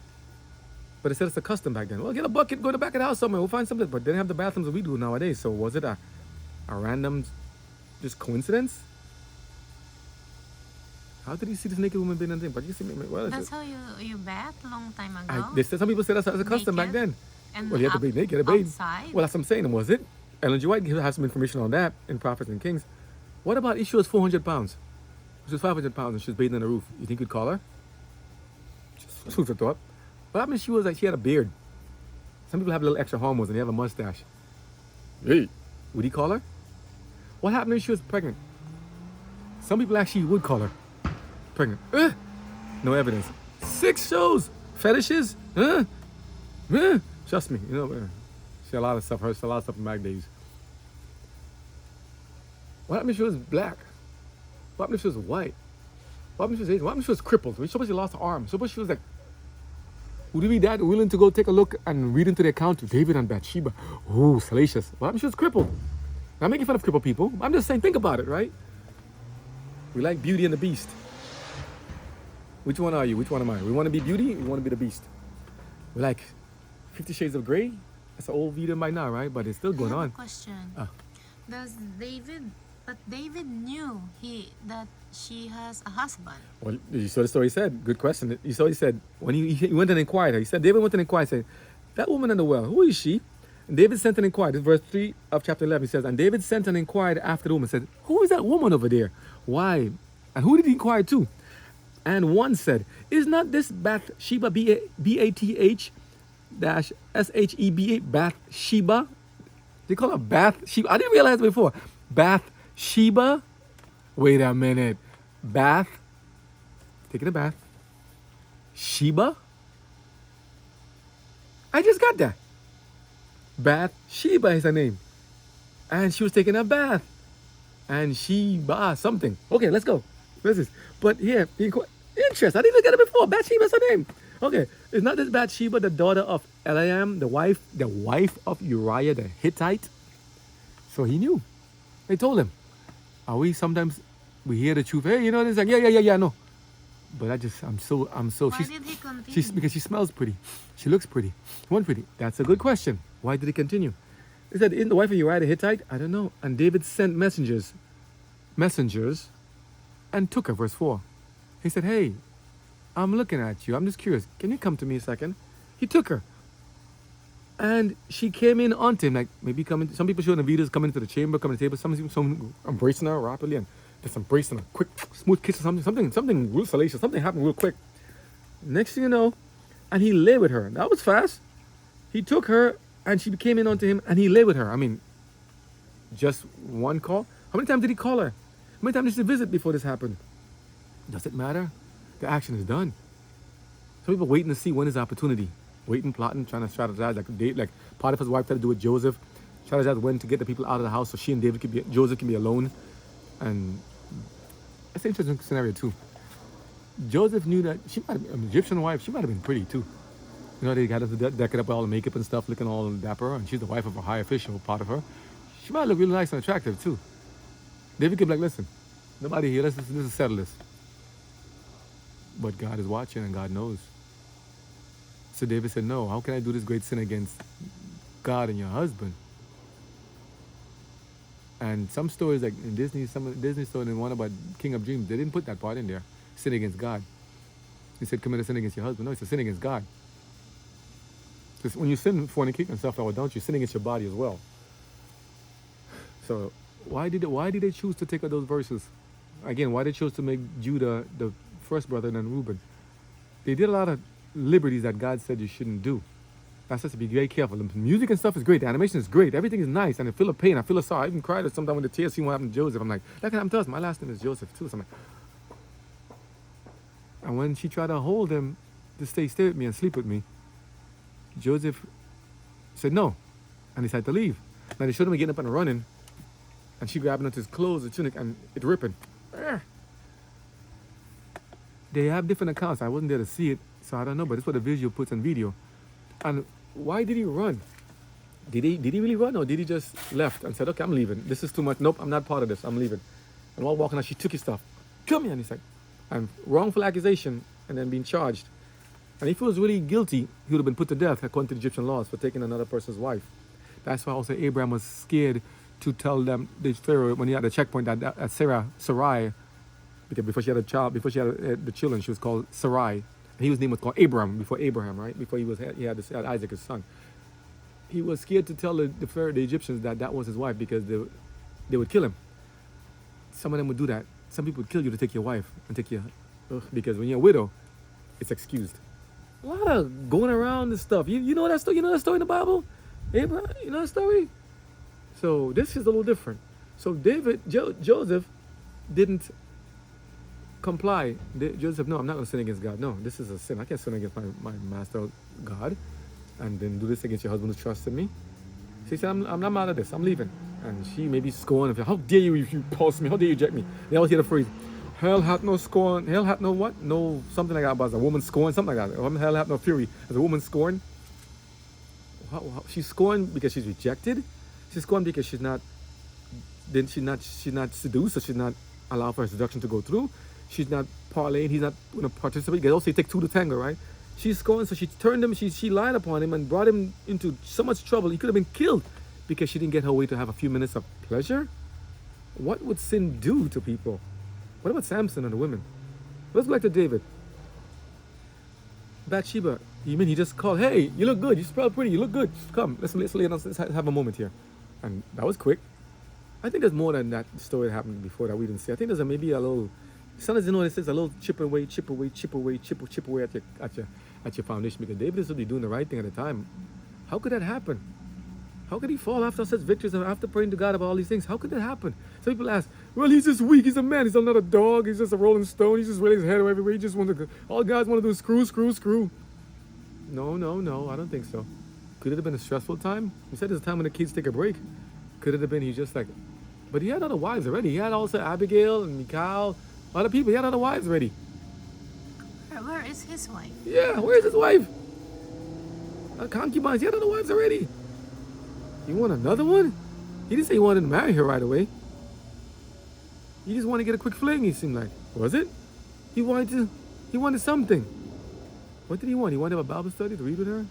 But it said it's a custom back then. Well, get a bucket, go to the back of the house somewhere. We'll find something. But they didn't have the bathrooms that we do nowadays. So was it a random Just coincidence? How did he see this naked woman being in the thing? But you see, well, That's how you bet long time ago. they said some people said that's as a custom back then. And Well, you had to be naked, bathe. outside. Well, that's what I'm saying. Was it? Ellen G. White has some information on that in Prophets and Kings. What about if she was 400 pounds? She was 500 pounds and she was bathing on the roof. You think you'd call her? Just food for thought. What happened if she was like she had a beard? Some people have a little extra hormones and they have a mustache. Hey, would he call her? What happened if she was pregnant? Some people actually would call her pregnant. No evidence. 6 shows, fetishes. Trust me, you know. She had a lot of stuff. Her, a lot of stuff in back days. What happened if she was black? What happened if she was white? What happened if she was Asian? What happened if she was crippled? Suppose she lost her arm. Suppose she was like, would you be that willing to go take a look and read into the account of David and Bath-Sheba? Oh, salacious. What happened if she was crippled? I'm making fun of crippled people. I'm just saying, think about it, right? We like Beauty and the Beast. Which one are you? Which one am I? We want to be Beauty, we want to be the Beast. We like 50 Shades of Grey. That's an old video by now, right? But it's still going I have on. a question. Ah. Does David? But David knew that she has a husband. Well, you saw the story he said. Good question. You saw he said, when he went and inquired her, he said, David went and inquired, said, that woman in the well, who is she? And David sent and inquired. This is verse 3 of chapter 11. He says, and David sent and inquired after the woman, said, who is that woman over there? Why? And who did he inquire to? And one said, is not this Bath-Sheba, Bath-Sheba, Bath-Sheba? They call her Bath-Sheba. I didn't realize before. Bath-Sheba? Wait a minute. Bath, taking a bath. Sheba? I just got that. Bath-Sheba is her name. And she was taking a bath. And Sheba something. Okay, let's go. This is. But here, interest. I didn't even get it before. Bath-Sheba is her name. Okay, is not this Bath-Sheba the daughter of Eliam, the wife of Uriah the Hittite? So he knew. They told him. Sometimes we hear the truth. Hey, you know this? Like, yeah, no. But I'm so. Why did he continue? Because she smells pretty. She looks pretty. One pretty. That's a good question. Why did he continue? He said, isn't the wife of Uriah the Hittite? I don't know. And David sent messengers, and took her. Verse 4. He said, hey, I'm looking at you. I'm just curious. Can you come to me a second? He took her. And she came in onto him, like maybe coming. Some people showing the videos coming to the chamber, coming to the table. Some embracing her rapidly and just embracing her, quick, smooth kiss or something real salacious. Something happened real quick. Next thing you know, and he lay with her. That was fast. He took her, and she came in onto him, and he lay with her. I mean, just one call. How many times did he call her? How many times did she visit before this happened? Does it matter? The action is done. Some people waiting to see when is the opportunity. Waiting, plotting, trying to strategize like Potiphar's wife tried to do with Joseph. Strategize when to get the people out of the house so she and Joseph can be alone. And that's an interesting scenario too. Joseph knew that she might have been an Egyptian wife. She might have been pretty too. You know, they got her to deck it up with all the makeup and stuff, looking all dapper. And she's the wife of a high official, Potiphar. She might look really nice and attractive too. David could be like, listen, nobody here. Let's settle this. But God is watching and God knows. So David said, no, how can I do this great sin against God and your husband? And some stories, like in Disney, Disney story and one about King of Dreams, they didn't put that part in there. Sin against God. He said, commit a sin against your husband. No, it's a sin against God. Because when you sin, fornicate and stuff, don't you sin against your body as well? So why did they choose to take out those verses? Again, why they chose to make Judah the first brother and then Reuben? They did a lot of liberties that God said you shouldn't do. That's just to be very careful. The music and stuff is great. The animation is great. Everything is nice. And I feel a pain. I feel a sorrow. I even cried sometimes when the tears see what happened to Joseph. I'm like, that can happen to us. My last name is Joseph too. So I'm like, and when she tried to hold him to stay with me and sleep with me, Joseph said no. And he decided to leave. Now they showed him getting up and running. And she grabbing onto his clothes, the tunic, and it ripping. They have different accounts. I wasn't there to see it, so I don't know. But it's what the visual puts on video. And why did he run? Did he really run, or did he just left and said, okay, I'm leaving. This is too much. Nope, I'm not part of this. I'm leaving. And while walking out, she took his stuff. Come here. And he's like, and wrongful accusation and then being charged. And if he was really guilty, he would have been put to death according to the Egyptian laws for taking another person's wife. That's why also Abraham was scared to tell them, the Pharaoh, when he had a checkpoint, that Sarai, because before she had a child, before she had the children, she was called Sarai. And his name was called Abraham, before Abraham, right? Before he had Isaac, his son. He was scared to tell the Pharaoh, the Egyptians, that was his wife, because they would kill him. Some of them would do that. Some people would kill you to take your wife and take your, because when you're a widow, it's excused. A lot of going around and stuff. You know that story? You know that story in the Bible? Abraham, you know that story? So this is a little different. So Joseph didn't comply. Joseph, no, I'm not going to sin against God. No, this is a sin. I can't sin against my master God, and then do this against your husband who trusted me. So he said, I'm not mad at this. I'm leaving. And she maybe scorned him. How dare you if you pulse me? How dare you reject me? They always hear the phrase, hell hath no scorn. Hell hath no what? No, something like that. But as a woman scorned, something like that. Hell hath no fury. As a woman scorned. She's scorned because she's rejected. She's scorned because she's not seduced, so she's not allowed for her seduction to go through. She's not parlaying. He's not going to participate. They also take two to tango, right? She's scorned, so she turned him. She lied upon him and brought him into so much trouble. He could have been killed because she didn't get her way to have a few minutes of pleasure. What would sin do to people? What about Samson and the women? Let's go back to David. Bath-Sheba, you mean he just called, hey, you look good, you smell pretty, you look good. Come, let's have a moment here. And that was quick. I think there's more than that story that happened before that we didn't see. I think there's maybe a little, sometimes you know what it says, a little chip away at your foundation, because David is really doing the right thing at the time. How could that happen? How could he fall after such victories and after praying to God about all these things? How could that happen? Some people ask, well, he's just weak. He's a man. He's not a dog. He's just a rolling stone. He's just raising his head everywhere. He just wants to, all guys want to do is screw. No. I don't think so. Could it have been a stressful time? You said there's a time when the kids take a break. Could it have been he's just like, but he had other wives already. He had also Abigail and Michal, other people. He had other wives already. Where is his wife? Yeah, where's his wife? Concubines. He had other wives already. You want another one? He didn't say he wanted to marry her right away. He just wanted to get a quick fling, it seemed like. Was it? He wanted something. What did he want? He wanted a Bible study to read with her?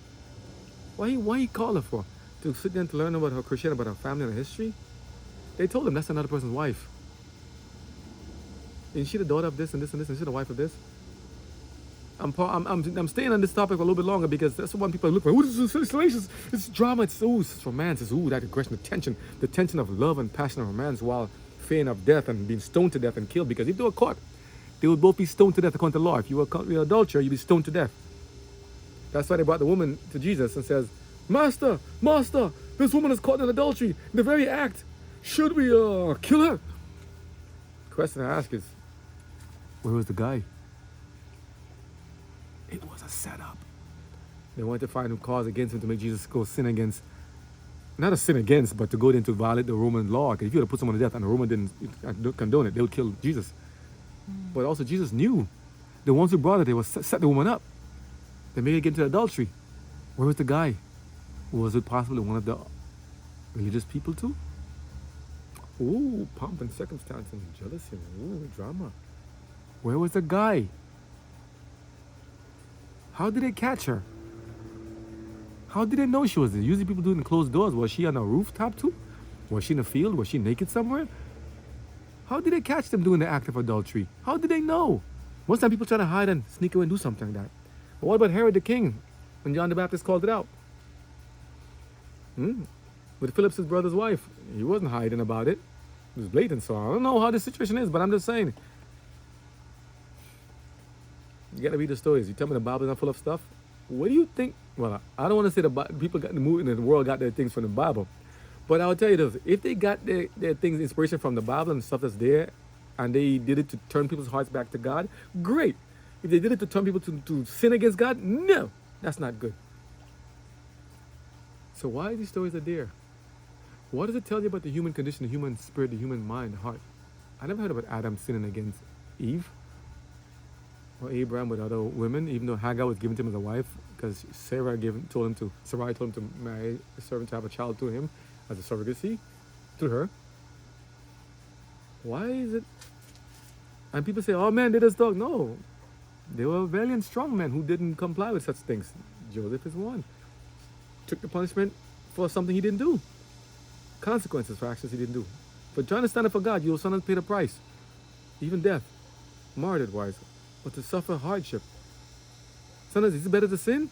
Why he called her for? To sit there and to learn about her Christianity, about her family and her history? They told him that's another person's wife. Isn't she the daughter of this and this and this? And she the wife of this? I'm staying on this topic a little bit longer because that's what people look for. Ooh, this is salacious. It's drama. It's romance. It's that aggression, the tension of love and passion and romance, while fearing of death and being stoned to death and killed. Because if they were caught, they would both be stoned to death according to the law. If you were caught with adulterer, you'd be stoned to death. That's why they brought the woman to Jesus and says, Master, this woman is caught in adultery in the very act. Should we kill her? The question I ask is, where was the guy? It was a setup. They wanted to find a cause against him to make Jesus go sin against, not a sin against, but to go in to violate the Roman law. Because if you were to put someone to death and the Roman didn't condone it, they would kill Jesus. But also Jesus knew the ones who brought it, they would set the woman up. They made it get into adultery. Where was the guy? Was it possibly one of the religious people too? Ooh, pomp and circumstance and jealousy. Ooh, drama. Where was the guy? How did they catch her? How did they know she was there? Usually people do it in closed doors. Was she on a rooftop too? Was she in a field? Was she naked somewhere? How did they catch them doing the act of adultery? How did they know? Most time people try to hide and sneak away and do something like that. But what about Herod the king when John the Baptist called it out? With Philip's brother's wife. He wasn't hiding about it. It was blatant. So I don't know how the situation is, but I'm just saying. You gotta read the stories. You tell me the Bible is not full of stuff. What do you think? Well, I don't want to say people got the movie in the world got their things from the Bible, but I'll tell you this: if they got their things, inspiration from the Bible and stuff that's there, and they did it to turn people's hearts back to God, great. If they did it to turn people to sin against God, no, that's not good. So why these stories are there? What does it tell you about the human condition, the human spirit, the human mind, the heart? I never heard about Adam sinning against Eve. Or Abraham with other women, even though Hagar was given to him as a wife, because Sarai told him to marry a servant to have a child to him as a surrogacy to her. Why is it? And people say, oh man, they just talk. No, they were valiant, strong men who didn't comply with such things. Joseph is one. Took the punishment for something he didn't do. consequences for actions he didn't do. For trying to stand up for God, you'll sometimes pay the price, even death, martyred wise, but to suffer hardship. Sometimes it's better to sin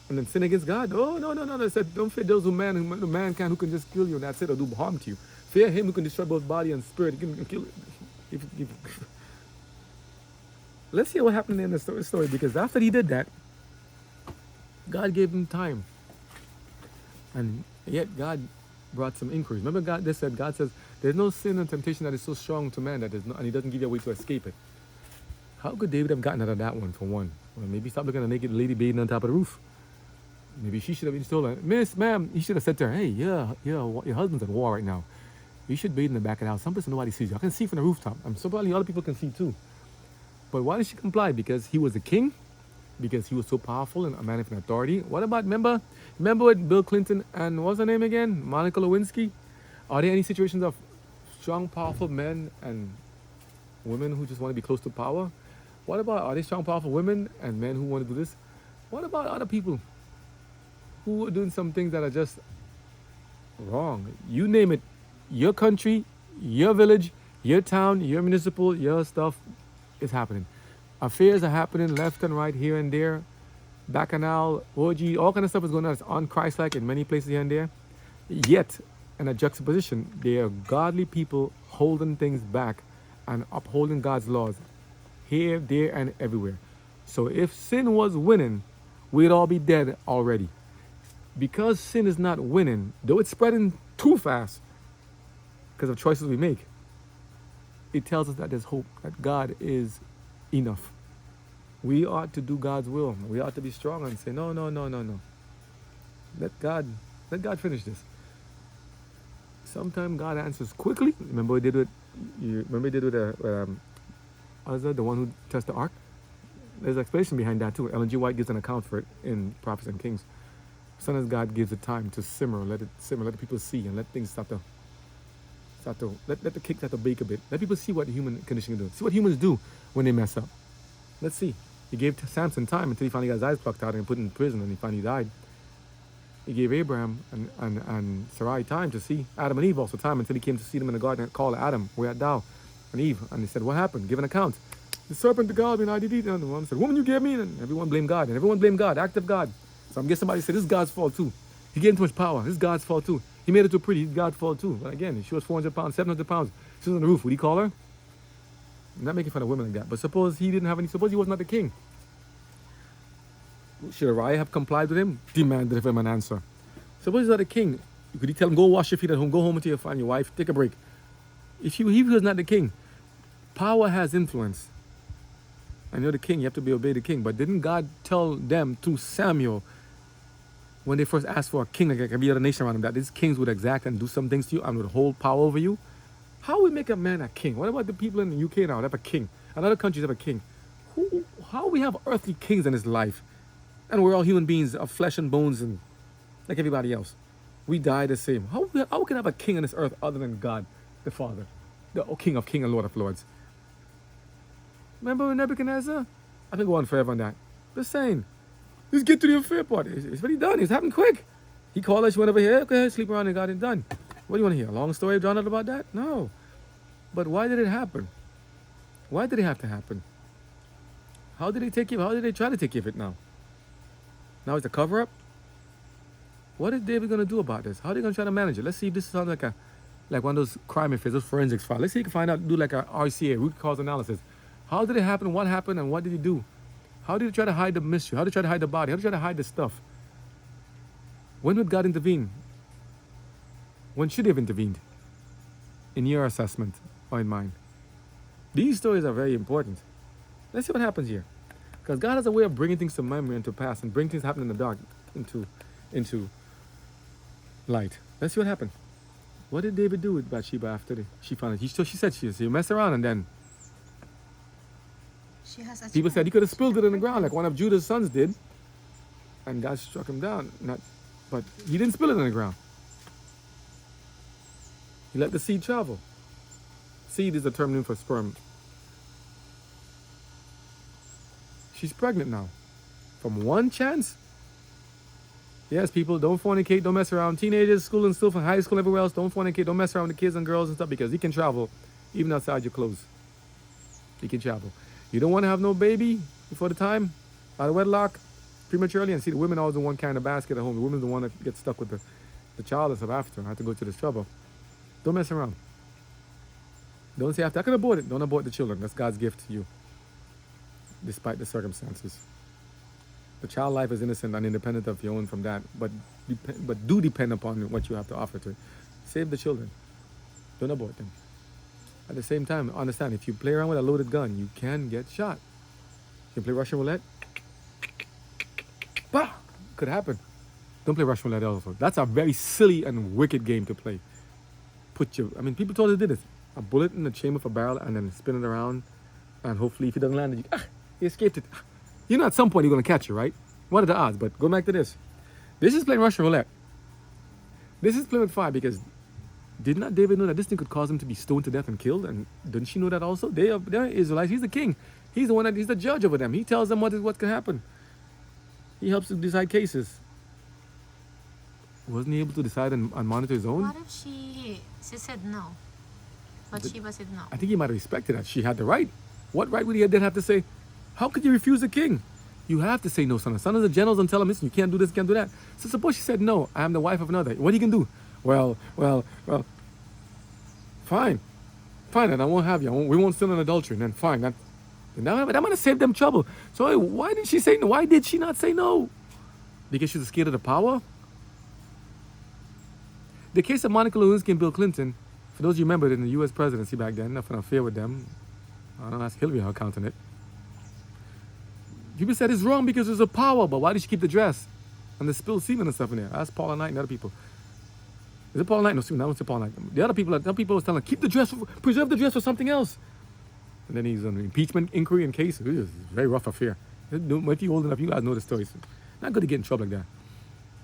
and then sin against God. Oh, no, no, no. They said, don't fear those who who can just kill you and that's it, or do harm to you. Fear him who can destroy both body and spirit. He can kill you. Let's see what happened in the story, because after he did that, God gave him time. And yet God brought some inquiries. Remember God says, there's no sin and temptation that is so strong to man and he doesn't give you a way to escape it. How could David have gotten out of that one, for one? Well, maybe stop looking at a naked lady bathing on top of the roof. Maybe she should have told her, Miss, ma'am, he should have said to her, hey, your husband's at war right now. You should bathe in the back of the house. Someplace nobody sees you. I can see from the rooftop. I'm so probably other people can see too. But why did she comply? Because he was a king? Because he was so powerful and a man of authority? What about, remember with Bill Clinton and what's her name again? Monica Lewinsky? Are there any situations of strong, powerful men and women who just want to be close to power? What about, are they strong, powerful women and men who want to do this? What about other people who are doing some things that are just wrong? You name it. Your country, your village, your town, your municipal, your stuff is happening. Affairs are happening left and right, here and there. Bacchanal, orgy, all kind of stuff is going on. It's un-Christ-like in many places here and there. Yet, in a juxtaposition, there are godly people holding things back and upholding God's laws here, there, and everywhere. So if sin was winning, we'd all be dead already. Because sin is not winning, though it's spreading too fast because of choices we make, it tells us that there's hope, that God is enough. We ought to do God's will. We ought to be strong and say, no. Let God finish this. Sometimes God answers quickly. Remember we did with the one who touched the ark? There's an explanation behind that too. Ellen G. White gives an account for it in Prophets and Kings. Sometimes God gives it time to simmer, let it simmer, let the people see, and let things start to let the cake start to bake a bit. Let people see what the human condition can do. See what humans do when they mess up. Let's see. He gave Samson time until he finally got his eyes plucked out and put in prison, and he finally died. He gave Abraham and Sarai time to see Adam and Eve also time until he came to see them in the garden and called Adam, where art thou? And Eve. And he said, what happened? Give an account. The serpent, the God, and I did eat. And the woman said, woman, you gave me. And everyone blamed God. And everyone blamed God, active God. So I'm guessing somebody said, this is God's fault too. He gave him too much power. This is God's fault too. He made it too pretty. It's God's fault too. But again, she was 400 pounds, 700 pounds. She was on the roof. Would he call her? I'm not making fun of women like that. But suppose he was not the king. Should Uriah have complied with him? Demanded of him an answer. Suppose he's not the king. Could he tell him, go wash your feet at home, go home to your family, your wife, take a break? If he was not the king, power has influence. And you're the king, you have to obey the king. But didn't God tell them through Samuel, when they first asked for a king, like every other nation around them, that these kings would exact and do some things to you and would hold power over you? How would we make a man a king? What about the people in the UK now that have a king? And other countries have a king. How we have earthly kings in this life? And we're all human beings of flesh and bones and like everybody else. We die the same. How can I have a king on this earth other than God, the Father, the King of Kings and Lord of Lords? Remember Nebuchadnezzar? I can go on forever on that. Just saying. Let's get to the affair part. It's already done. It's happened quick. He called us, went over here, okay, sleep around and got it done. What do you want to hear? A long story drawn out about that? No. But why did it happen? Why did it have to happen? How did they try to take care of it now? Now it's a cover-up? What is David going to do about this? How are they going to try to manage it? Let's see if this sounds like one of those crime affairs, those forensics files. Let's see if you can find out, do like a RCA, root cause analysis. How did it happen? What happened? And what did he do? How did he try to hide the mystery? How did he try to hide the body? How did he try to hide the stuff? When would God intervene? When should he have intervened? In your assessment or in mine? These stories are very important. Let's see what happens here. Because God has a way of bringing things to memory and to pass and bring things that happen in the dark into light. Let's see what happened. What did David do with Bath-Sheba after she found it? She said she messed around and then She has a people child. said he could have spilled it in the ground like one of Judah's sons did. And God struck him down. But he didn't spill it in the ground. He let the seed travel. Seed is a term for sperm. She's pregnant now. From one chance, Yes, people, don't fornicate, don't mess around. Teenagers, school and stuff, and high school, everywhere else, don't fornicate, don't mess around with the kids and girls and stuff because he can travel even outside your clothes. He can travel. You don't want to have no baby before the time, out of wedlock, prematurely, and see the women always the one kind of basket at home. The woman's the one that gets stuck with the child and stuff after. I have to go through this trouble. Don't mess around. Don't say after I can abort it. Don't abort the children. That's God's gift to you, despite the circumstances. The child life is innocent and independent of your own from that, but do depend upon what you have to offer to it. Save the children. Don't abort them. At the same time, understand, if you play around with a loaded gun, you can get shot. You can play Russian roulette. Bah! Could happen. Don't play Russian roulette also. That's a very silly and wicked game to play. People totally did it. A bullet in the chamber of a barrel and then spin it around, and hopefully if it doesn't land, you escaped it. You know at some point you're going to catch it, right? What are the odds? But go back to this. This is playing Russian roulette. This is playing with fire because did not David know that this thing could cause him to be stoned to death and killed? And didn't she know that also? They're Israelites. He's the king. He's the one he's the judge over them. He tells them what can happen. He helps to decide cases. Wasn't he able to decide and monitor his own? What if she said no? Bath-Sheba said no. I think he might have respected that. She had the right. What right would he then have to say? How could you refuse the king? You have to say no, son. Son of the generals and tell him, listen, you can't do this, can't do that. So suppose she said no, I am the wife of another. What are you going to do? Well, fine, and I won't have you. We won't steal an adultery. And then fine. But I'm going to save them trouble. So why did she say no? Why did she not say no? Because she was scared of the power? The case of Monica Lewinsky and Bill Clinton, for those you remember in the U.S. presidency back then, nothing affair with them. I don't ask Hillary how counting it. People said it's wrong because there's a power, but why did she keep the dress? And there's spilled semen and stuff in there. Ask Paula Knight and other people. Is it Paula Knight? No, Stephen, that was Paula Knight. The other people was telling her, keep the dress, preserve the dress for something else. And then he's on an impeachment inquiry and case. It was a very rough affair. If you're old enough, you guys know the stories. Not good to get in trouble like that.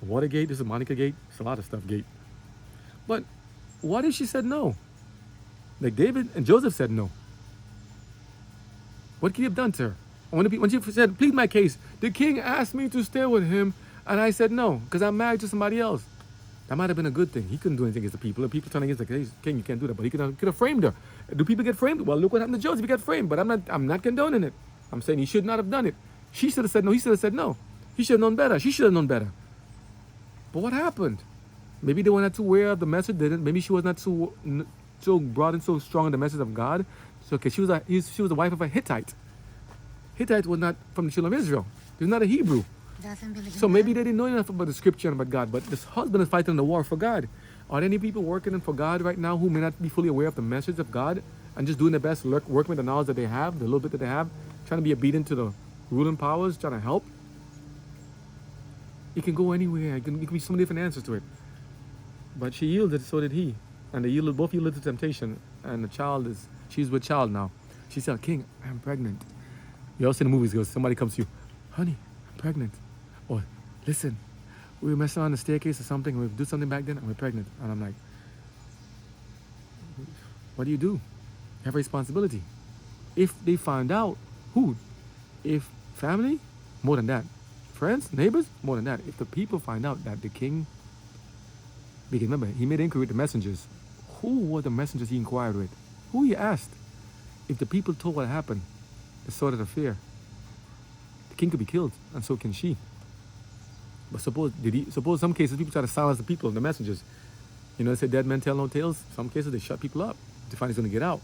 Watergate, this is Monica Gate. It's a lot of stuff, Gate. But what if she said no? Like David and Joseph said no. What could he have done to her? When she said, plead my case, the king asked me to stay with him, and I said no, because I'm married to somebody else. That might have been a good thing. He couldn't do anything against the people. The people turning against the king, you can't do that. But he could have framed her. Do people get framed? Well, look what happened to Joseph. He got framed. But I'm not condoning it. I'm saying he should not have done it. She should have said no. He should have said no. He should have known better. She should have known better. But what happened? Maybe they were not too aware of the message. Maybe she was not so brought in so strong in the message of God. So, okay, she was the wife of a Hittite. Hittite was not from the children of Israel. He was not a Hebrew. Doesn't believe So in maybe that. they didn't know enough about the scripture and about God. But this husband is fighting the war for God. Are there any people working for God right now who may not be fully aware of the message of God and just doing their best, working with the knowledge that they have, the little bit that they have, trying to be obedient to the ruling powers, trying to help? It can go anywhere. It can be so many different answers to it. But she yielded, so did he. And both yielded to temptation. And she's with child now. She said, King, I'm pregnant. You also in the movies, somebody comes to you, honey, I'm pregnant. Or, listen, we were messing on the staircase or something, and we do something back then, and we're pregnant. And I'm like, what do? You have a responsibility. If they find out, who? If family, more than that. Friends, neighbors, more than that. If the people find out that the king, because remember, he made inquiry with the messengers. Who were the messengers he inquired with? Who he asked? If the people told what happened, the sort of affair, the king could be killed, and so can she. But suppose some cases people try to silence the people, the messengers. You know, they say dead men tell no tales. Some cases they shut people up to find he's going to get out.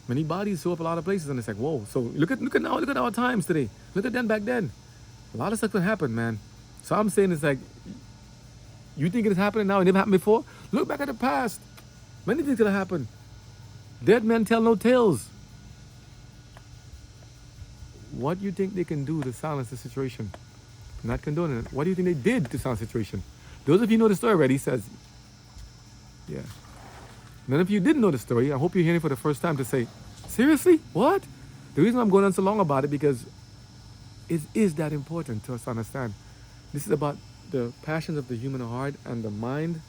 Many bodies show up a lot of places, and it's like, whoa. So look at our times today. Look at them back then. A lot of stuff could happen, man. So I'm saying it's like, you think it's happening now? It never happened before. Look back at the past. Many things could have happened. Dead men tell no tales. What do you think they can do to silence the situation? Not condoning it. What do you think they did to silence the situation? Those of you know the story already, he says, yeah. None of you didn't know the story. I hope you're hearing it for the first time to say, seriously? What? The reason I'm going on so long about it because it is that important to us to understand. This is about the passions of the human heart and the mind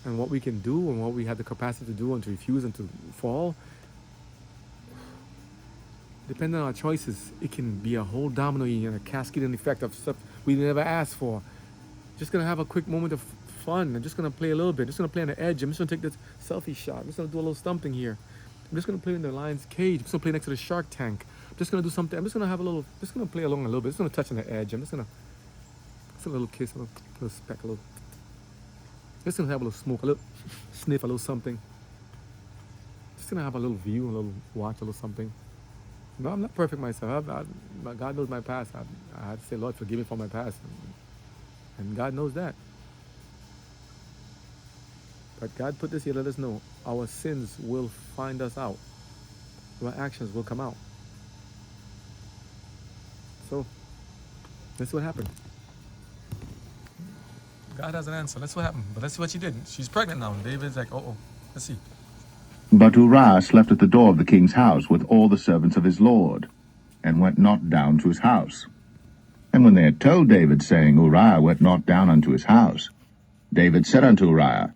and what we can do and what we have the capacity to do and to refuse and to fall. Depending on our choices, it can be a whole domino and a cascading effect of stuff we never asked for. Just gonna have a quick moment of fun. I'm just gonna play a little bit. Just gonna play on the edge. I'm just gonna take this selfie shot. I'm just gonna do a little something here. I'm just gonna play in the lion's cage. I'm just gonna play next to the shark tank. I'm just gonna do something. I'm just gonna have a little. Just gonna play along a little bit. Just gonna touch on the edge. I'm just gonna. Just a little kiss, a little speck, a little. Just gonna have a little smoke, a little sniff, a little something. Just gonna have a little view, a little watch, a little something. No, I'm not perfect myself. God knows my past. I had to say, Lord, forgive me for my past. And God knows that. But God put this here to let us know our sins will find us out. Our actions will come out. So, that's what happened. God has an answer. That's what happened. But let's see what she did. She's pregnant now. David's like, oh. Let's see. But Uriah slept at the door of the king's house with all the servants of his lord, and went not down to his house. And when they had told David, saying, Uriah went not down unto his house, David said unto Uriah,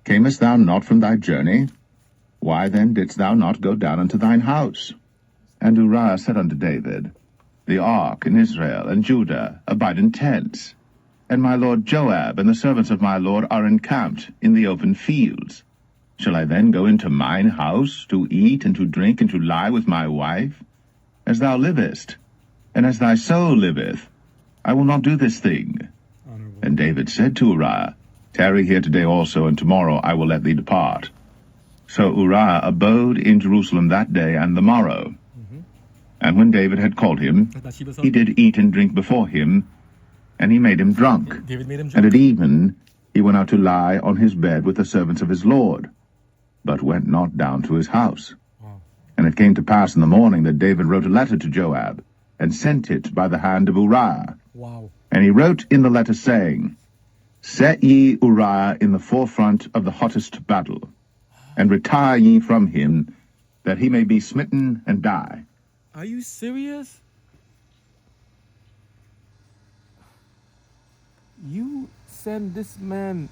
Camest thou not from thy journey? Why then didst thou not go down unto thine house? And Uriah said unto David, The ark and Israel and Judah abide in tents, and my lord Joab and the servants of my lord are encamped in the open fields. Shall I then go into mine house to eat and to drink and to lie with my wife? As thou livest, and as thy soul liveth, I will not do this thing. Honorable. And David said to Uriah, Tarry here today also, and tomorrow I will let thee depart. So Uriah abode in Jerusalem that day and the morrow. And when David had called him, he did eat and drink before him, and he made him drunk. David made him And drunk. at even he went out to lie on his bed with the servants of his lord, but went not down to his house. Wow. And it came to pass in the morning that David wrote a letter to Joab, and sent it by the hand of Uriah. Wow. And he wrote in the letter, saying, Set ye Uriah in the forefront of the hottest battle, and retire ye from him, that he may be smitten and die. Are you serious? You send this man,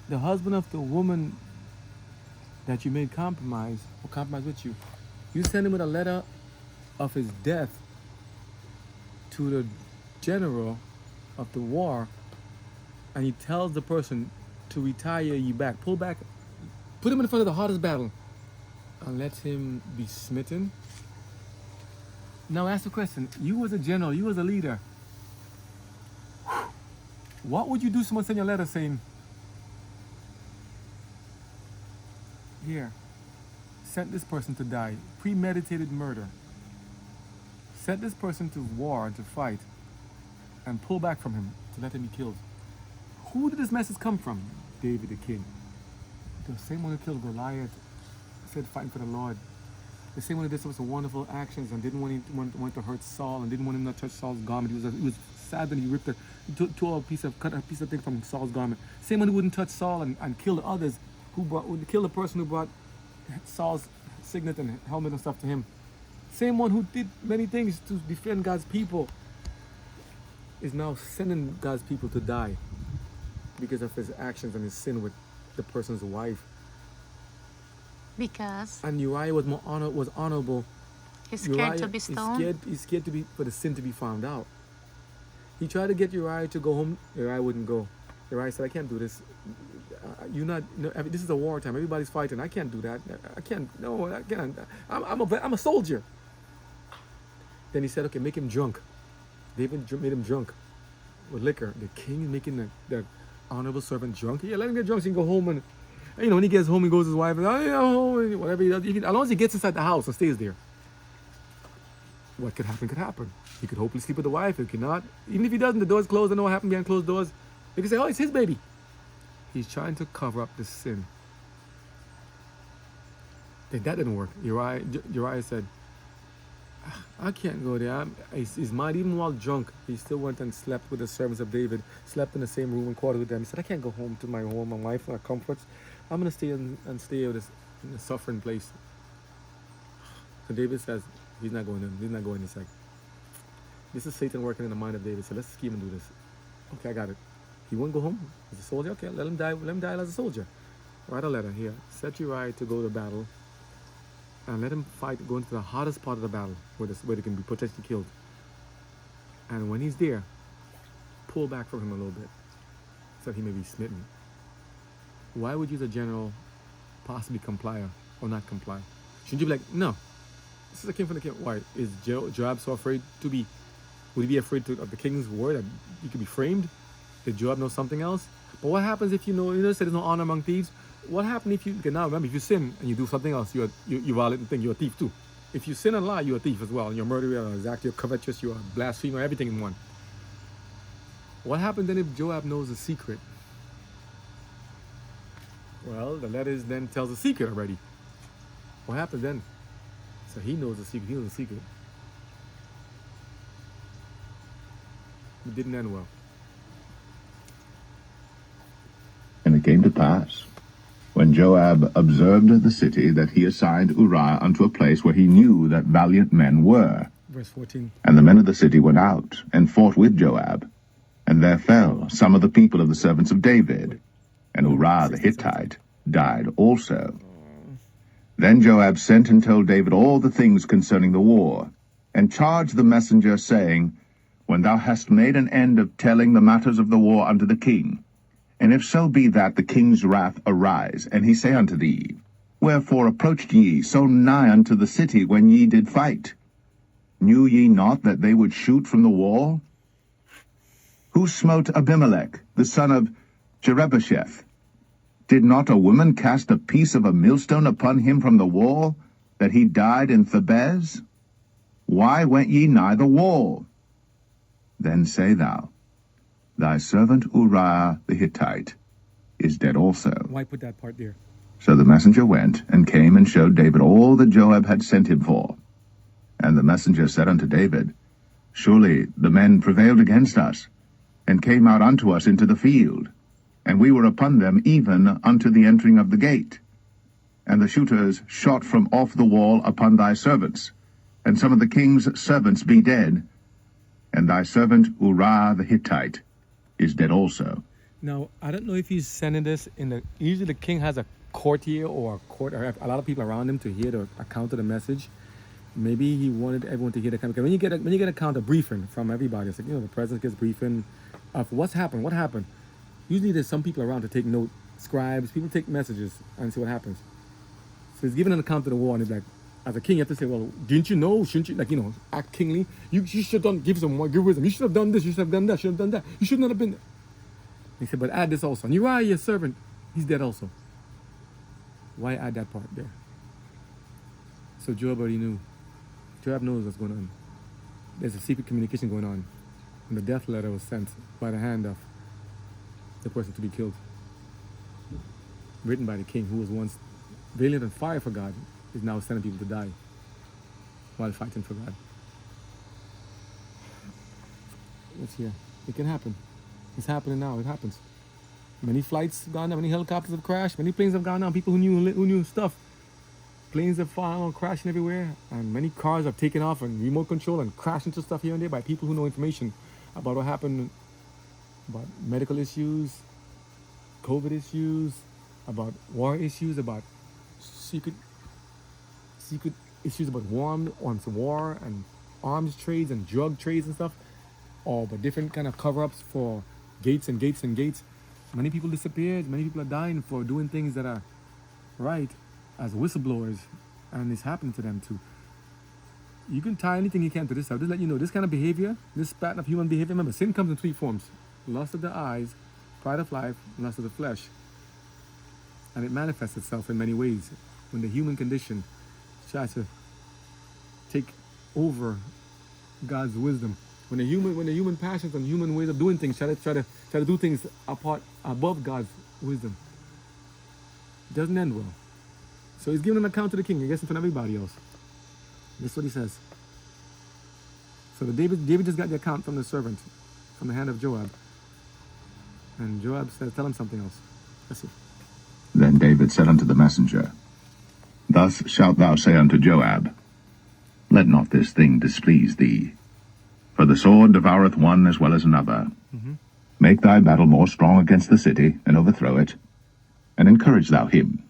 the husband of the woman that you made compromise with you. You send him with a letter of his death to the general of the war, and he tells the person to retire ye back, pull back, put him in front of the hardest battle, and let him be smitten. Now ask the question, you was a general, you was a leader. What would you do if someone send you a letter saying, here, sent this person to die, premeditated murder, sent this person to war, to fight, and pull back from him to let him be killed. Who did this message come from? David the king. The same one who killed Goliath, said fighting for the Lord. The same one who did some wonderful actions and didn't want to hurt Saul and didn't want him to touch Saul's garment. He was sad that he ripped cut a piece of thing from Saul's garment. Same one who wouldn't touch Saul and kill the others, would kill the person who brought Saul's signet and helmet and stuff to him. Same one who did many things to defend God's people is now sending God's people to die because of his actions and his sin with the person's wife. Because And Uriah was honorable. he's scared to be stoned. He's scared for the sin to be found out. He tried to get Uriah to go home. Uriah wouldn't go. Uriah said, I can't do this. This is a wartime. Everybody's fighting. I can't do that. I can't. No, I can't. I'm a soldier. Then he said, okay, make him drunk. David made him drunk with liquor. The king is making the honorable servant drunk. Yeah, let him get drunk so he can go home. And when he gets home, he goes to his wife, and whatever he does. As long as he gets inside the house and stays there. What could happen could happen. He could hopefully sleep with the wife. He could not. Even if he doesn't, the door's closed. I know what happened behind closed doors. They can say, oh, it's his baby. He's trying to cover up the sin. That didn't work. Uriah said, I can't go there. His mind, even while drunk, he still went and slept with the servants of David, slept in the same room and quartered with them. He said, I can't go home to my home, my wife, my comforts. I'm going to stay and stay in a suffering place. So David says, he's not going in. He's not going inside. This is Satan working in the mind of David. So let's scheme and do this. Okay, I got it. He won't go home. He's a soldier. Okay, let him die. Let him die as a soldier. Write a letter here. Set Uriah to go to battle. And let him fight, go into the hottest part of the battle where they can be potentially killed. And when he's there, pull back from him a little bit. so he may be smitten. Why would you as a general possibly comply or not comply? Shouldn't you be like, no, this is a king from the king? Why? Is Joab so afraid to be, would he be afraid of the king's word that he could be framed? Did Joab know something else? But what happens if you know said there's no honor among thieves? What happens if you, now remember, if you sin and you do something else, you violate the thing, you're a thief too. If you sin and lie, you're a thief as well. And you're a murderer, you're exactly, you're covetous, you're a blasphemer, everything in one. What happens then if Joab knows the secret? Well, the letters then tells the secret already. What happens then? So he knows the secret, he knows the secret. It didn't end well. And it came to pass, when Joab observed the city, that he assigned Uriah unto a place where he knew that valiant men were. Verse 14. And the men of the city went out, and fought with Joab. And there fell some of the people of the servants of David. And Uriah the Hittite died also. Then Joab sent and told David all the things concerning the war, and charged the messenger, saying, When thou hast made an end of telling the matters of the war unto the king, and if so be that the king's wrath arise, and he say unto thee, Wherefore approached ye so nigh unto the city when ye did fight? Knew ye not that they would shoot from the wall? Who smote Abimelech, the son of Jerubbesheth? Did not a woman cast a piece of a millstone upon him from the wall, that he died in Thebez? Why went ye nigh the wall? Then say thou, Thy servant Uriah the Hittite is dead also. Why put that part there? So the messenger went, and came and showed David all that Joab had sent him for. And the messenger said unto David, Surely the men prevailed against us, and came out unto us into the field, and we were upon them even unto the entering of the gate. And the shooters shot from off the wall upon thy servants, and some of the king's servants be dead, and thy servant Uriah the Hittite is dead also. Now, I don't know if he's sending this in the, usually the king has a courtier or a lot of people around him to hear the account of the message. Maybe he wanted everyone to hear the account. When you get a account, a briefing from everybody, it's like, the president gets briefing of what happened. Usually there's some people around to take note, scribes, people take messages and see what happens. So he's giving an account of the war, and it's like, as a king, you have to say, well, didn't you know? Shouldn't you, act kingly? You should have done, give some more, give wisdom. You should have done this, you should have done that, should have done that. You should not have been there. He said, but add this also. And Uriah, your servant, he's dead also. Why add that part there? So Joab already knew. Joab knows what's going on. There's a secret communication going on. And the death letter was sent by the hand of the person to be killed. Written by the king, who was once valiant and fire for God, is now sending people to die while fighting for God. What's here? It can happen. It's happening now. It happens. Many flights have gone down. Many helicopters have crashed. Many planes have gone down. People who knew stuff. Planes have fallen, crashing everywhere, and many cars have taken off and remote control and crashed into stuff here and there by people who know information about what happened, about medical issues, COVID issues, about war issues, about secret issues about war and arms trades and drug trades and stuff, or but different kind of cover-ups for gates and gates and gates. Many people disappeared. Many people are dying for doing things that are right as whistleblowers, and it's happening to them too. You can tie anything you can to this stuff. Just let you know, this kind of behavior, this pattern of human behavior, remember, sin comes in three forms: lust of the eyes, pride of life, and lust of the flesh. And it manifests itself in many ways when the human condition tries to take over God's wisdom. When the human passions and human ways of doing things try to do things above God's wisdom, it doesn't end well. So he's giving an account to the king, I guess in front of everybody else. This is what he says. So David just got the account from the servant, from the hand of Joab. And Joab says, tell him something else. Let's see. Then David said unto the messenger, Thus shalt thou say unto Joab, Let not this thing displease thee, for the sword devoureth one as well as another. Make thy battle more strong against the city, and overthrow it, and encourage thou him.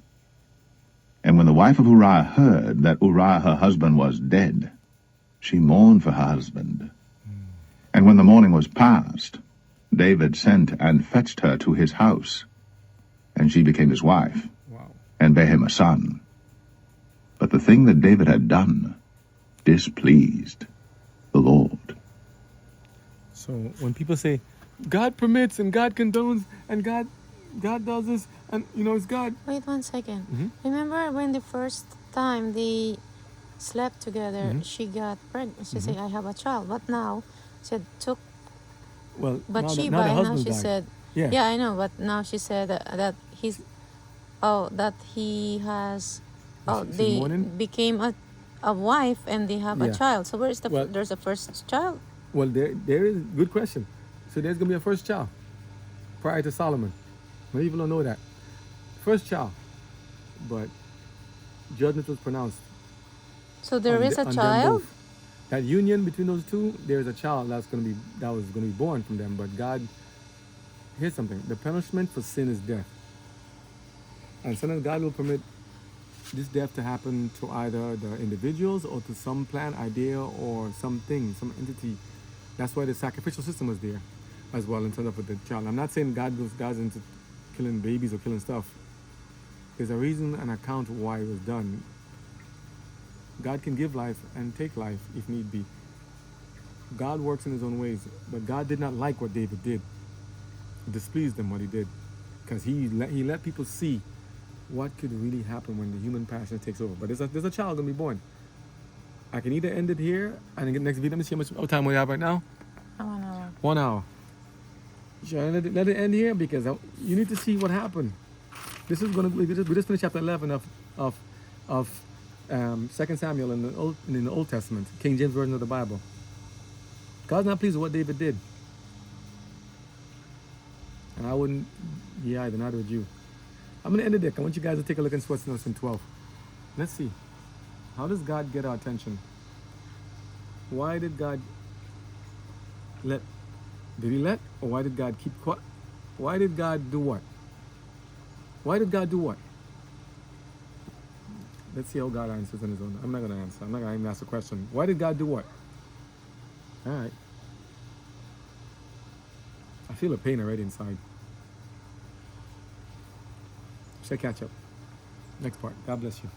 And when the wife of Uriah heard that Uriah her husband was dead, she mourned for her husband. And when the mourning was past, David sent and fetched her to his house, and she became his wife, Wow. and bare him a son. But the thing that David had done displeased the Lord. So when people say, God permits and God condones and God does this and it's God. Wait 1 second. Mhm. Remember when the first time they slept together, Mhm. she got pregnant. She said, I have a child. But now, said took Well, Bath-Sheba, now the and now husband she died. said, Yeah. I know, but now she said that that he has, She's they mourning? became a wife and they have a Yeah. child. So where's Well- there's a first child? Well, there is good question. So there's gonna be a first child prior to Solomon. Many people don't know that. First child, but judgment was pronounced So there is a on them child? both. That union between those two, there's a child that was gonna be born from them. But God, here's something: the punishment for sin is death, and sometimes God will permit this death to happen to either the individuals or to some plan, idea, or something, some entity. That's why the sacrificial system was there, as well in terms of the child. I'm not saying God's into killing babies or killing stuff. There's a reason and account why it was done. God can give life and take life if need be. God works in his own ways, but God did not like what David did. It displeased him what he did, because he let people see what could really happen when the human passion takes over. But there's a child gonna be born. I can either end it here and then get the next video. Let me see how much time we have right now. 1 hour. 1 hour. Should I let it end here, because you need to see what happened. This is we just finished chapter 11 of 2 Samuel in the Old Testament, King James version of the Bible. God's not pleased with what David did, and I wouldn't be either. Neither would you. I'm gonna end it there. I want you guys to take a look at what's in 12. Let's see. How does God get our attention? Why did God let? Did he let? Or why did God keep quiet? Why did God do what? Why did God do what? Let's see how God answers on his own. I'm not going to answer. I'm not going to even ask a question. Why did God do what? All right. I feel a pain already inside. Should I catch up? Next part. God bless you.